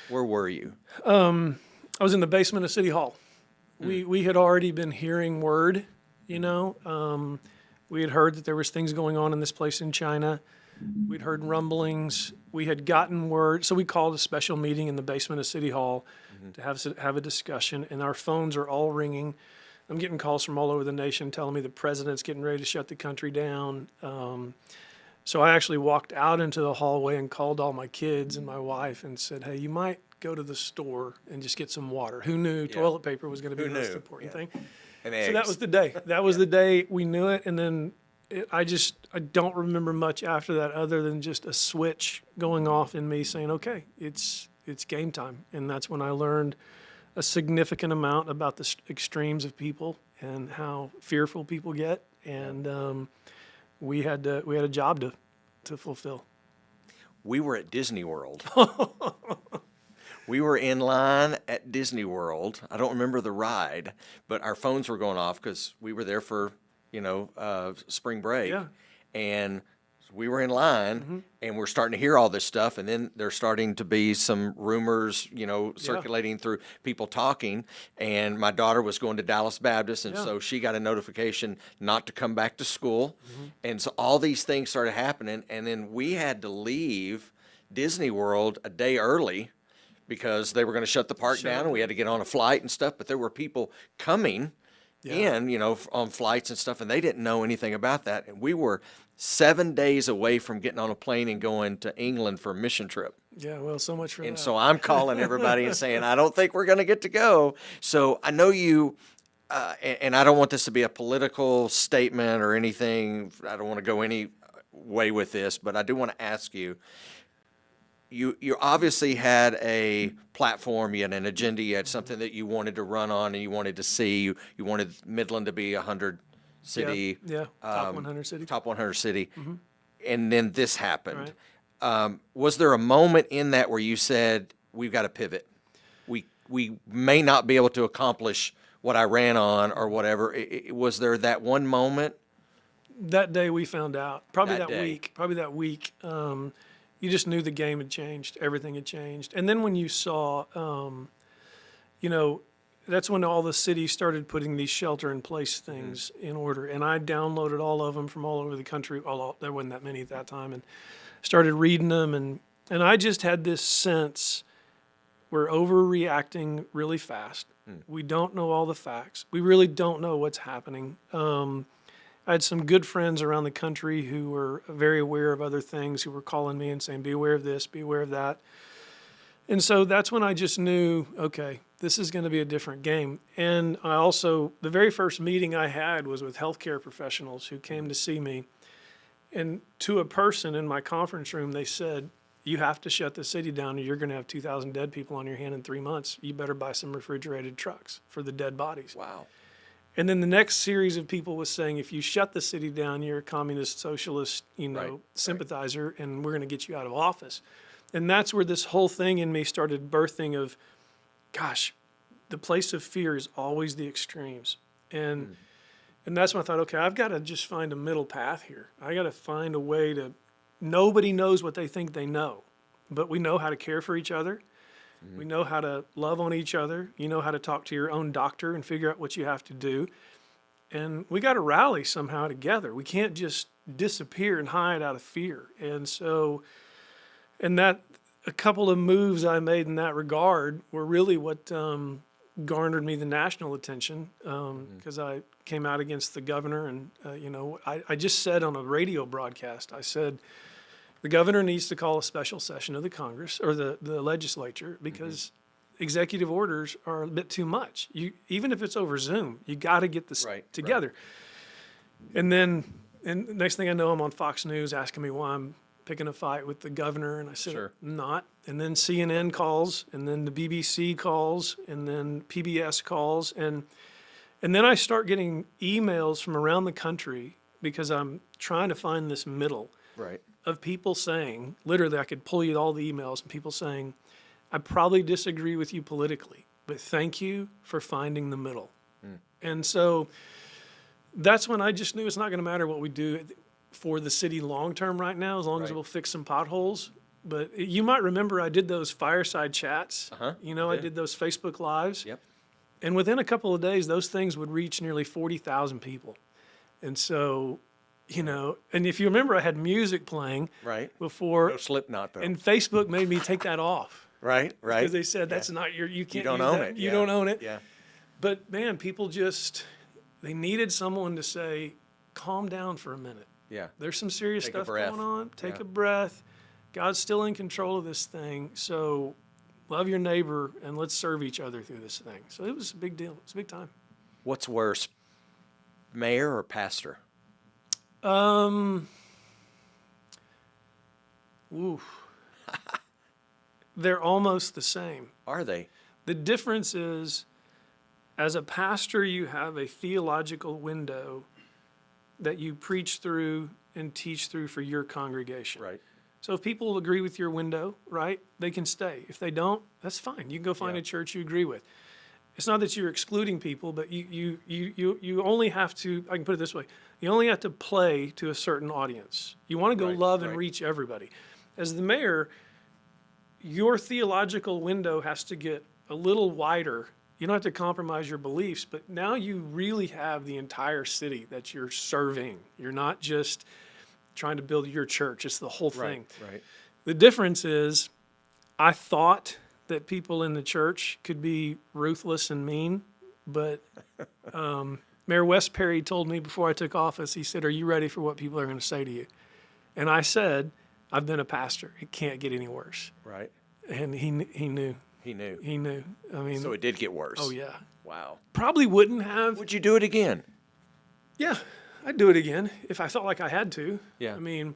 Speaker 2: Where were you?
Speaker 5: I was in the basement of City Hall. We had already been hearing word, you know. We had heard that there was things going on in this place in China. We'd heard rumblings. We had gotten word. So we called a special meeting in the basement of City Hall to have a discussion, and our phones are all ringing. I'm getting calls from all over the nation telling me the president's getting ready to shut the country down. So I actually walked out into the hallway and called all my kids and my wife and said, hey, you might go to the store and just get some water. Who knew toilet paper was going to be
Speaker 2: Who
Speaker 5: the most
Speaker 2: knew?
Speaker 5: important
Speaker 2: Yeah.
Speaker 5: thing?
Speaker 2: And
Speaker 5: So that
Speaker 2: eggs.
Speaker 5: was the day. That was the day we knew it. And then I don't remember much after that other than just a switch going off in me saying, okay, it's game time. And that's when I learned a significant amount about the extremes of people and how fearful people get. And we had a job to fulfill.
Speaker 2: We were at Disney World. We were in line at Disney World. I don't remember the ride, but our phones were going off because we were there for, spring break.
Speaker 5: Yeah.
Speaker 2: And we were in line, and we're starting to hear all this stuff, and then there's starting to be some rumors, circulating through people talking. And my daughter was going to Dallas Baptist, and so she got a notification not to come back to school. And so all these things started happening, and then we had to leave Disney World a day early because they were going to shut the park down, and we had to get on a flight and stuff. But there were people coming in, on flights and stuff, and they didn't know anything about that. And we were 7 days away from getting on a plane and going to England for a mission trip.
Speaker 5: Yeah, well, so much for
Speaker 2: And
Speaker 5: that.
Speaker 2: so I'm calling everybody and saying, I don't think we're going to get to go. So I know you, and I don't want this to be a political statement or anything. I don't want to go any way with this, but I do want to ask you, you obviously had a platform, you had an agenda, you had something that you wanted to run on and you wanted to see. You wanted Midland to be 100 city.
Speaker 5: Yeah, top 100 city.
Speaker 2: Top 100 city. And then this happened.
Speaker 5: Right.
Speaker 2: Was there a moment in that where you said, we've got to pivot? We may not be able to accomplish what I ran on or whatever. Was there that one moment?
Speaker 5: That day we found out, probably
Speaker 2: That day.
Speaker 5: that week, you just knew the game had changed. Everything had changed. And then when you saw, that's when all the cities started putting these shelter-in-place things in order. And I downloaded all of them from all over the country. There wasn't that many at that time. And started reading them. And I just had this sense we're overreacting really fast. We don't know all the facts. We really don't know what's happening. I had some good friends around the country who were very aware of other things, who were calling me and saying, be aware of this, be aware of that. And so that's when I just knew, okay, this is going to be a different game. And I also, the very first meeting I had was with healthcare professionals who came to see me. And to a person in my conference room, they said, you have to shut the city down or you're going to have 2,000 dead people on your hand in 3 months. You better buy some refrigerated trucks for the dead bodies.
Speaker 2: Wow.
Speaker 5: And then the next series of people was saying, if you shut the city down, you're a communist, socialist, sympathizer, and we're going to get you out of office. And that's where this whole thing in me started birthing of, gosh, the place of fear is always the extremes. And that's when I thought, okay, I've got to just find a middle path here. I got to find a way to, nobody knows what they think they know, but we know how to care for each other. We know how to love on each other. You know how to talk to your own doctor and figure out what you have to do. And we got to rally somehow together. We can't just disappear and hide out of fear. And so, that a couple of moves I made in that regard were really what garnered me the national attention because I came out against the governor. And, I just said on a radio broadcast, I said, the governor needs to call a special session of the Congress or the legislature because executive orders are a bit too much. Even if it's over Zoom, you got to get this together. And then, and next thing I know, I'm on Fox News asking me why I'm picking a fight with the governor, and I said, I'm not. And then CNN calls, and then the BBC calls, and then PBS calls, and then I start getting emails from around the country because I'm trying to find this middle of people saying, literally, I could pull you all the emails, and people saying, I probably disagree with you politically, but thank you for finding the middle. And so that's when I just knew it's not going to matter what we do for the city long term right now, as long as we'll fix some potholes. But you might remember I did those fireside chats. You know, I did those Facebook Lives. And within a couple of days, those things would reach nearly 40,000 people. And so, you know, and if you remember, I had music playing before.
Speaker 2: No Slipknot, though.
Speaker 5: And Facebook made me take that off. Because they said, that's not you can't
Speaker 2: You don't
Speaker 5: use
Speaker 2: own
Speaker 5: that.
Speaker 2: it.
Speaker 5: You don't own it.
Speaker 2: Yeah.
Speaker 5: But man, people just, they needed someone to say, calm down for a minute.
Speaker 2: Yeah.
Speaker 5: There's some serious
Speaker 2: Take a
Speaker 5: stuff
Speaker 2: breath.
Speaker 5: going on. Take a breath. God's still in control of this thing. So love your neighbor and let's serve each other through this thing. So it was a big deal. It's a big time.
Speaker 2: What's worse, mayor or pastor?
Speaker 5: They're almost the same.
Speaker 2: Are they?
Speaker 5: The difference is, as a pastor, you have a theological window that you preach through and teach through for your congregation. So if people agree with your window, they can stay. If they don't, that's fine. You can go find a church you agree with. It's not that you're excluding people, but you only have to, I can put it this way, you only have to play to a certain audience. You want to go love and reach everybody. As the mayor, your theological window has to get a little wider. You don't have to compromise your beliefs, but now you really have the entire city that you're serving. You're not just trying to build your church. It's the whole thing. The difference is, I thought that people in the church could be ruthless and mean, but Mayor Wes Perry told me before I took office, he said, are you ready for what people are going to say to you? And I said, I've been a pastor. It can't get any worse. And he knew.
Speaker 2: He knew.
Speaker 5: He knew. I mean,
Speaker 2: So it did get worse.
Speaker 5: oh yeah.
Speaker 2: Wow.
Speaker 5: Probably wouldn't have.
Speaker 2: Would you do it again?
Speaker 5: Yeah, I'd do it again if I felt like I had to.
Speaker 2: Yeah.
Speaker 5: I mean,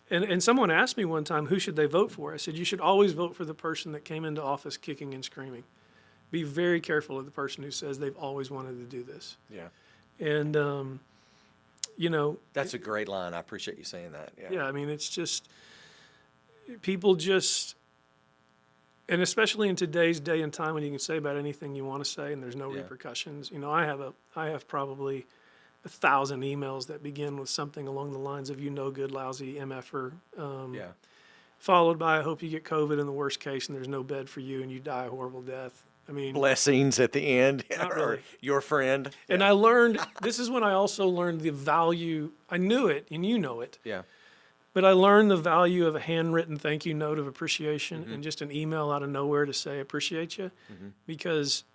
Speaker 5: and someone asked me one time, who should they vote for? I said, you should always vote for the person that came into office kicking and screaming. Be very careful of the person who says they've always wanted to do this.
Speaker 2: Yeah.
Speaker 5: And, you know.
Speaker 2: That's a great line. I appreciate you saying that.
Speaker 5: Yeah, I mean, it's just, people just, and especially in today's day and time when you can say about anything you want to say and there's no repercussions. You know, I have probably 1,000 emails that begin with something along the lines of, you no good, lousy MFer. Followed by, I hope you get COVID in the worst case and there's no bed for you and you die a horrible death. I mean,
Speaker 2: Blessings at the end.
Speaker 5: Not
Speaker 2: or
Speaker 5: really.
Speaker 2: your friend.
Speaker 5: And I learned, this is when I also learned the value, I knew it and you know it,
Speaker 2: Yeah.
Speaker 5: but I learned the value of a handwritten thank you note of appreciation and just an email out of nowhere to say, appreciate you. Because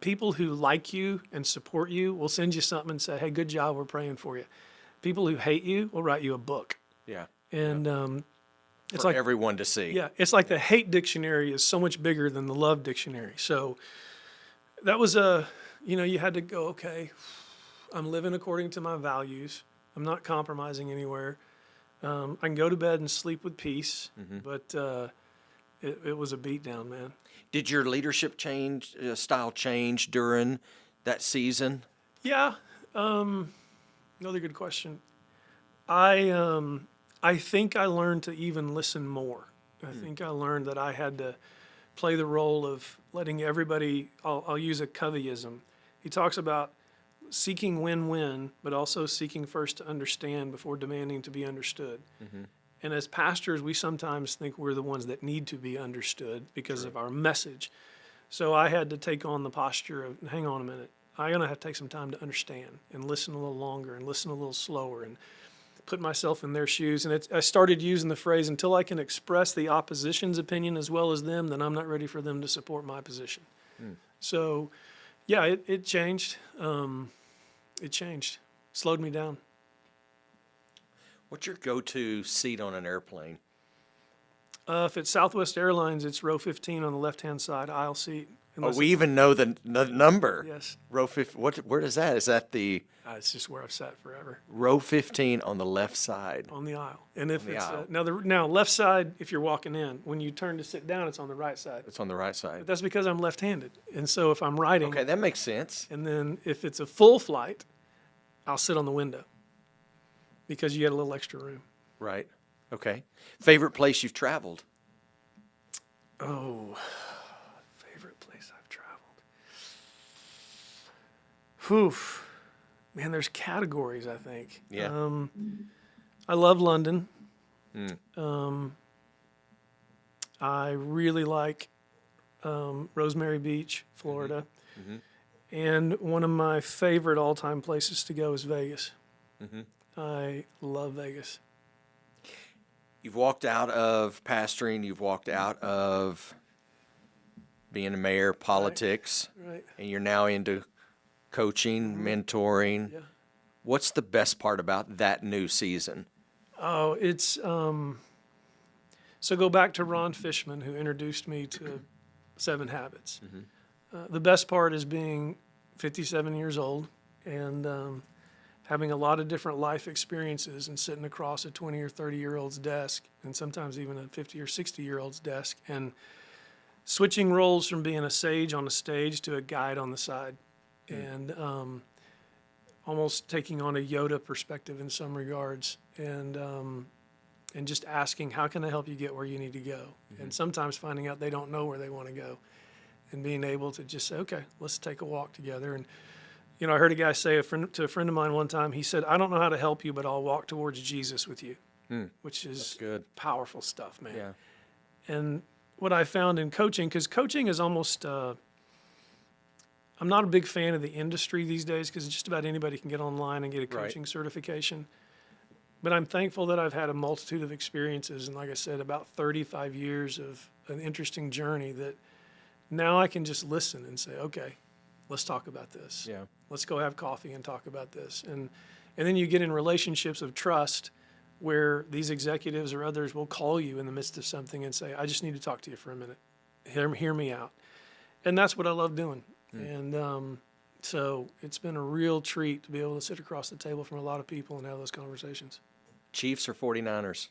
Speaker 5: people who like you and support you will send you something and say, hey, good job, we're praying for you. People who hate you will write you a book.
Speaker 2: Yeah.
Speaker 5: And it's
Speaker 2: For
Speaker 5: like
Speaker 2: everyone to see.
Speaker 5: Yeah, it's like the hate dictionary is so much bigger than the love dictionary. So that was you had to go, okay, I'm living according to my values. I'm not compromising anywhere. I can go to bed and sleep with peace, but it was a beatdown, man.
Speaker 2: Did your leadership style change during that season?
Speaker 5: Yeah, another good question. I think I learned to even listen more. I think I learned that I had to play the role of letting everybody, I'll use a Coveyism. He talks about seeking win-win, but also seeking first to understand before demanding to be understood. And as pastors, we sometimes think we're the ones that need to be understood because of our message. So I had to take on the posture of, hang on a minute, I'm going to have to take some time to understand and listen a little longer and listen a little slower and put myself in their shoes. And I started using the phrase, until I can express the opposition's opinion as well as them, then I'm not ready for them to support my position. So, yeah, it changed. It changed. Slowed me down.
Speaker 2: What's your go-to seat on an airplane?
Speaker 5: If it's Southwest Airlines, it's row 15 on the left-hand side, aisle seat.
Speaker 2: Oh,
Speaker 5: Unless
Speaker 2: we even know the number.
Speaker 5: Yes.
Speaker 2: Row 15. Where is that? Is that the
Speaker 5: it's just where I've sat forever,
Speaker 2: row 15 on the left side?
Speaker 5: on the aisle. And if
Speaker 2: the
Speaker 5: it's
Speaker 2: aisle.
Speaker 5: now left side, if you're walking in, when you turn to sit down, it's on the right side.
Speaker 2: It's on the right
Speaker 5: But
Speaker 2: side.
Speaker 5: that's because I'm left-handed, and so if I'm writing,
Speaker 2: Okay, that makes sense.
Speaker 5: and then if it's a full flight, I'll sit on the window because you get a little extra room.
Speaker 2: Right. Okay. Favorite place you've traveled?
Speaker 5: Oh, favorite place I've traveled. Whew. Man, there's categories, I think.
Speaker 2: Yeah.
Speaker 5: I love London. I really like Rosemary Beach, Florida. And one of my favorite all-time places to go is Vegas. I love Vegas.
Speaker 2: You've walked out of pastoring. You've walked out of being a mayor, politics,
Speaker 5: Right.
Speaker 2: and you're now into coaching, mentoring.
Speaker 5: Yeah.
Speaker 2: What's the best part about that new season?
Speaker 5: Oh, it's so go back to Ron Fishman, who introduced me to 7 Habits. The best part is being 57 years old and having a lot of different life experiences and sitting across a 20 or 30-year-old's desk and sometimes even a 50 or 60-year-old's desk and switching roles from being a sage on the stage to a guide on the side and almost taking on a Yoda perspective in some regards and just asking, how can I help you get where you need to go? And sometimes finding out they don't know where they want to go and being able to just say, okay, let's take a walk together. And you know, I heard a guy say to a friend of mine one time, he said, I don't know how to help you, but I'll walk towards Jesus with you, which is
Speaker 2: good.
Speaker 5: powerful stuff, man.
Speaker 2: Yeah.
Speaker 5: And what I found in coaching, because coaching is almost, I'm not a big fan of the industry these days because just about anybody can get online and get a coaching certification. But I'm thankful that I've had a multitude of experiences and, like I said, about 35 years of an interesting journey that now I can just listen and say, okay, let's talk about this.
Speaker 2: Yeah.
Speaker 5: Let's go have coffee and talk about this. And then you get in relationships of trust where these executives or others will call you in the midst of something and say, I just need to talk to you for a minute. Hear me out. And that's what I love doing. And so it's been a real treat to be able to sit across the table from a lot of people and have those conversations.
Speaker 2: Chiefs or 49ers?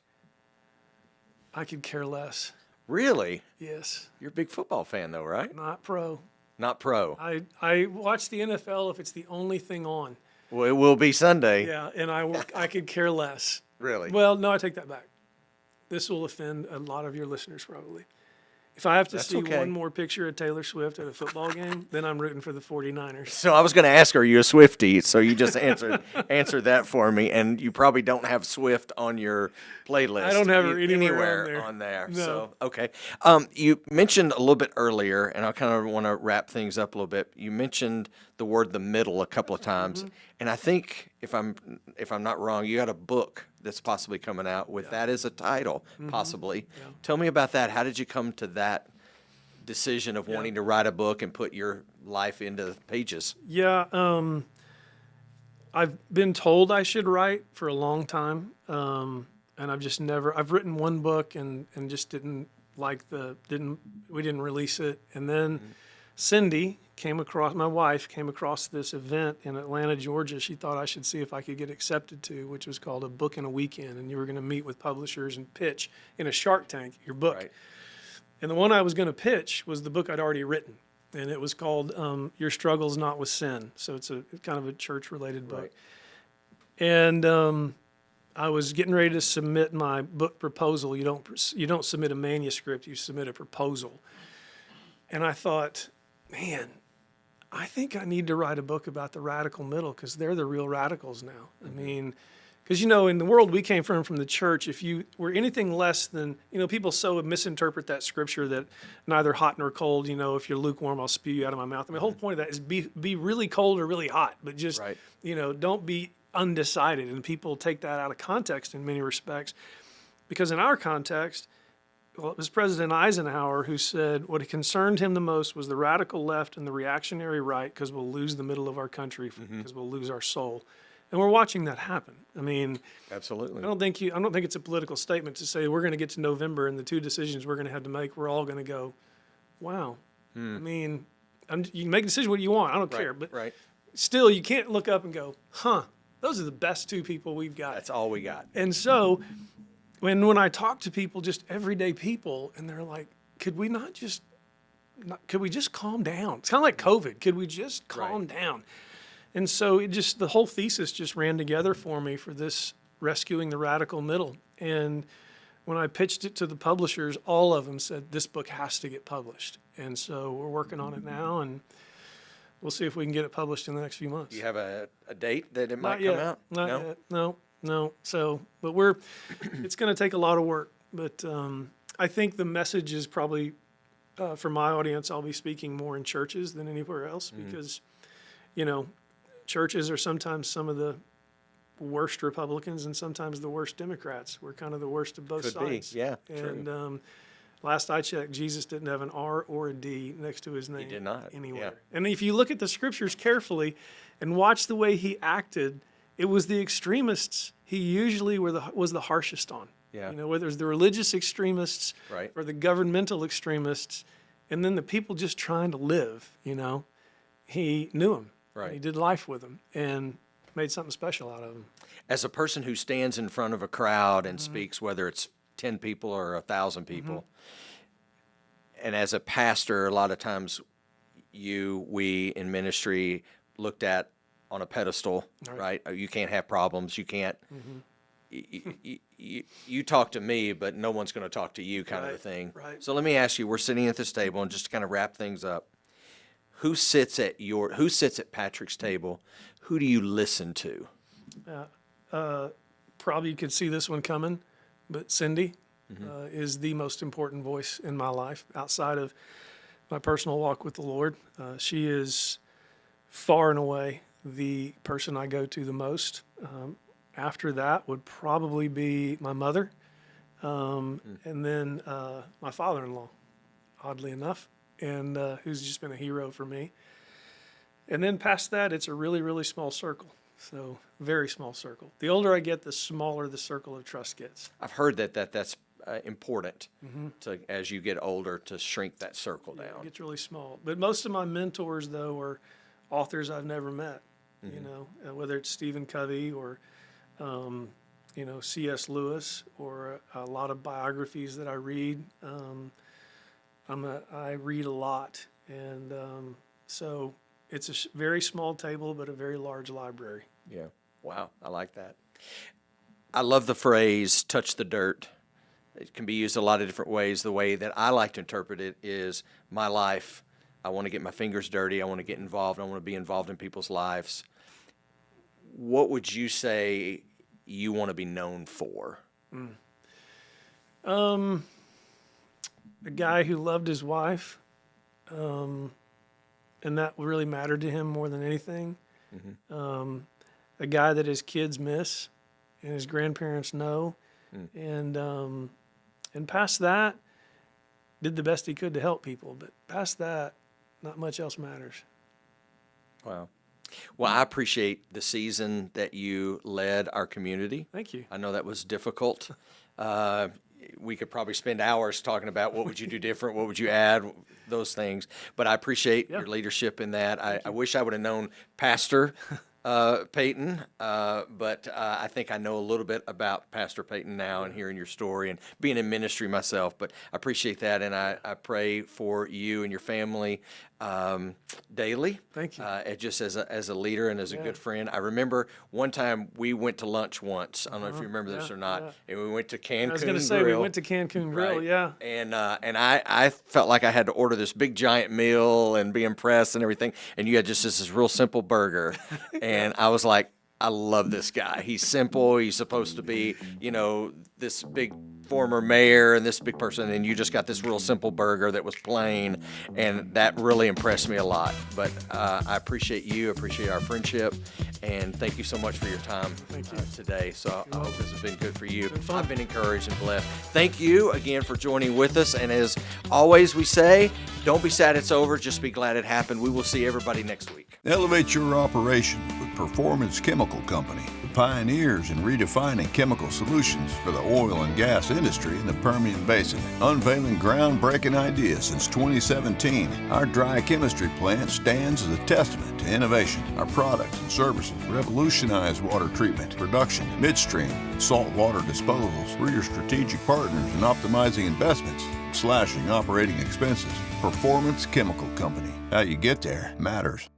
Speaker 5: I could care less.
Speaker 2: Really?
Speaker 5: Yes.
Speaker 2: You're a big football fan, though, right?
Speaker 5: Not pro.
Speaker 2: Not pro.
Speaker 5: I watch the NFL if it's the only thing on.
Speaker 2: Well, it will be Sunday.
Speaker 5: Yeah, and I could care less.
Speaker 2: Really?
Speaker 5: Well, no, I take that back. This will offend a lot of your listeners probably. If I have to
Speaker 2: That's
Speaker 5: see
Speaker 2: okay.
Speaker 5: one more picture of Taylor Swift at a football game, then I'm rooting for the 49ers.
Speaker 2: So I was going to ask, are you a Swiftie? So you just answered that for me, and you probably don't have Swift on your playlist.
Speaker 5: I don't have her anywhere on
Speaker 2: on there.
Speaker 5: No.
Speaker 2: So okay. You mentioned a little bit earlier, and I kind of want to wrap things up a little bit. You mentioned the word "the middle" a couple of times, and I think if I'm not wrong, you got a book that's possibly coming out with that as a title, possibly.
Speaker 5: Yeah.
Speaker 2: Tell me about that. How did you come to that decision of wanting to write a book and put your life into the pages?
Speaker 5: Yeah, I've been told I should write for a long time, and I've just never. I've written one book and just didn't like we didn't release it, and then Cindy my wife came across this event in Atlanta, Georgia. She thought I should see if I could get accepted to, which was called A Book in a Weekend, and you were going to meet with publishers and pitch in a Shark Tank your book.
Speaker 2: Right.
Speaker 5: And the one I was going to pitch was the book I'd already written, and it was called Your Struggles Not with Sin. So it's kind of a church-related book.
Speaker 2: Right.
Speaker 5: And I was getting ready to submit my book proposal. You don't submit a manuscript, you submit a proposal. And I thought, man, I think I need to write a book about the radical middle because they're the real radicals now. I mean, because, in the world we came from the church, if you were anything less than, people so misinterpret that scripture that neither hot nor cold, if you're lukewarm, I'll spew you out of my mouth. I mean, the whole point of that is be really cold or really hot, but just,
Speaker 2: Right.
Speaker 5: Don't be undecided. And people take that out of context in many respects. Because in our context, well, it was President Eisenhower who said what concerned him the most was the radical left and the reactionary right because we'll lose the middle of our country because we'll lose our soul. And we're watching that happen. I mean,
Speaker 2: Absolutely.
Speaker 5: I don't think it's a political statement to say we're going to get to November and the two decisions we're going to have to make, we're all going to go, wow. I mean, you can make a decision what you want. I don't care. But
Speaker 2: Right.
Speaker 5: still, you can't look up and go, those are the best two people we've got.
Speaker 2: That's all we got.
Speaker 5: And so when I talk to people, just everyday people, and they're like, could we just calm down? It's kind of like COVID. Could we just calm down? And so the whole thesis just ran together for me for this rescuing the radical middle. And when I pitched it to the publishers, all of them said, this book has to get published. And so we're working on it now, and we'll see if we can get it published in the next few months.
Speaker 2: Do you have a date that it might
Speaker 5: Not
Speaker 2: come
Speaker 5: yet.
Speaker 2: out?
Speaker 5: Not
Speaker 2: No?
Speaker 5: yet. No. So, but it's going to take a lot of work. But I think the message is probably, for my audience, I'll be speaking more in churches than anywhere else because, churches are sometimes some of the worst Republicans and sometimes the worst Democrats. We're kind of the worst of both
Speaker 2: Could
Speaker 5: sides.
Speaker 2: be, yeah,
Speaker 5: And
Speaker 2: true.
Speaker 5: last I checked, Jesus didn't have an R or a D next to his name.
Speaker 2: did not,
Speaker 5: Anywhere.
Speaker 2: yeah.
Speaker 5: And if you look at the scriptures carefully and watch the way he acted, it was the extremists he usually was the harshest on.
Speaker 2: Yeah.
Speaker 5: Whether it was the religious extremists
Speaker 2: Right.
Speaker 5: or the governmental extremists, and then the people just trying to live, he knew them.
Speaker 2: Right.
Speaker 5: He did life with them and made something special out of them.
Speaker 2: As a person who stands in front of a crowd and speaks, whether it's 10 people or 1,000 people, and as a pastor, a lot of times we in ministry looked at on a pedestal, right? You can't have problems. You can't. You talk to me, but no one's going to talk to you, kind of a thing.
Speaker 5: Right.
Speaker 2: So let me ask you: we're sitting at this table, and just to kind of wrap things up, who sits at Patrick's table? Who do you listen to?
Speaker 5: Probably you could see this one coming, but Cindy is the most important voice in my life outside of my personal walk with the Lord. She is far and away the person I go to the most. After that would probably be my mother, and then my father-in-law, oddly enough, and who's just been a hero for me. And then past that, it's a really, really small circle. So very small circle. The older I get, the smaller the circle of trust gets.
Speaker 2: I've heard that's important to, as you get older, to shrink that circle
Speaker 5: It
Speaker 2: down.
Speaker 5: gets really small. But most of my mentors, though, are authors I've never met. Whether it's Stephen Covey or C.S. Lewis or a lot of biographies that I read. I read a lot, and so it's a very small table, but a very large library.
Speaker 2: Yeah. Wow. I like that. I love the phrase "touch the dirt." It can be used a lot of different ways. The way that I like to interpret it is my life. I want to get my fingers dirty. I want to get involved. I want to be involved in people's lives. What would you say you want to be known for?
Speaker 5: A guy who loved his wife, and that really mattered to him more than anything. A guy that his kids miss and his grandparents know, and past that, did the best he could to help people. But past that, not much else matters.
Speaker 2: Wow. Well, I appreciate the season that you led our community.
Speaker 5: Thank you.
Speaker 2: I know that was difficult. We could probably spend hours talking about what would you do different, what would you add, those things. But I appreciate your leadership in that. I wish I would have known Pastor Payton, but I think I know a little bit about Pastor Payton now and hearing your story and being in ministry myself. But I appreciate that, and I pray for you and your family daily.
Speaker 5: Thank you.
Speaker 2: Just as a leader and as a good friend. I remember one time we went to lunch once. I don't know if you remember this or not. And we went to Cancun
Speaker 5: I was going to say,
Speaker 2: Grill.
Speaker 5: we went to Cancun Grill,
Speaker 2: Right.
Speaker 5: yeah.
Speaker 2: And I felt like I had to order this big giant meal and be impressed and everything. And you had just this real simple burger. And I was like, I love this guy. He's simple. He's supposed to be, this big former mayor and this big person. And you just got this real simple burger that was plain. And that really impressed me a lot. But I appreciate you, appreciate our friendship. And thank you so much for your time today. So I hope this has been good for you. I've been encouraged and blessed. Thank you again for joining with us. And as always, we say, don't be sad it's over. Just be glad it happened. We will see everybody next week.
Speaker 4: Elevate your operation with with Performance Chemical Company, the pioneers in redefining chemical solutions for the oil and gas industry in the Permian Basin. Unveiling groundbreaking ideas since 2017, our dry chemistry plant stands as a testament to innovation. Our products and services revolutionize water treatment, production, midstream, and saltwater disposals. We're your strategic partners in optimizing investments, slashing operating expenses. Performance Chemical Company. How you get there matters.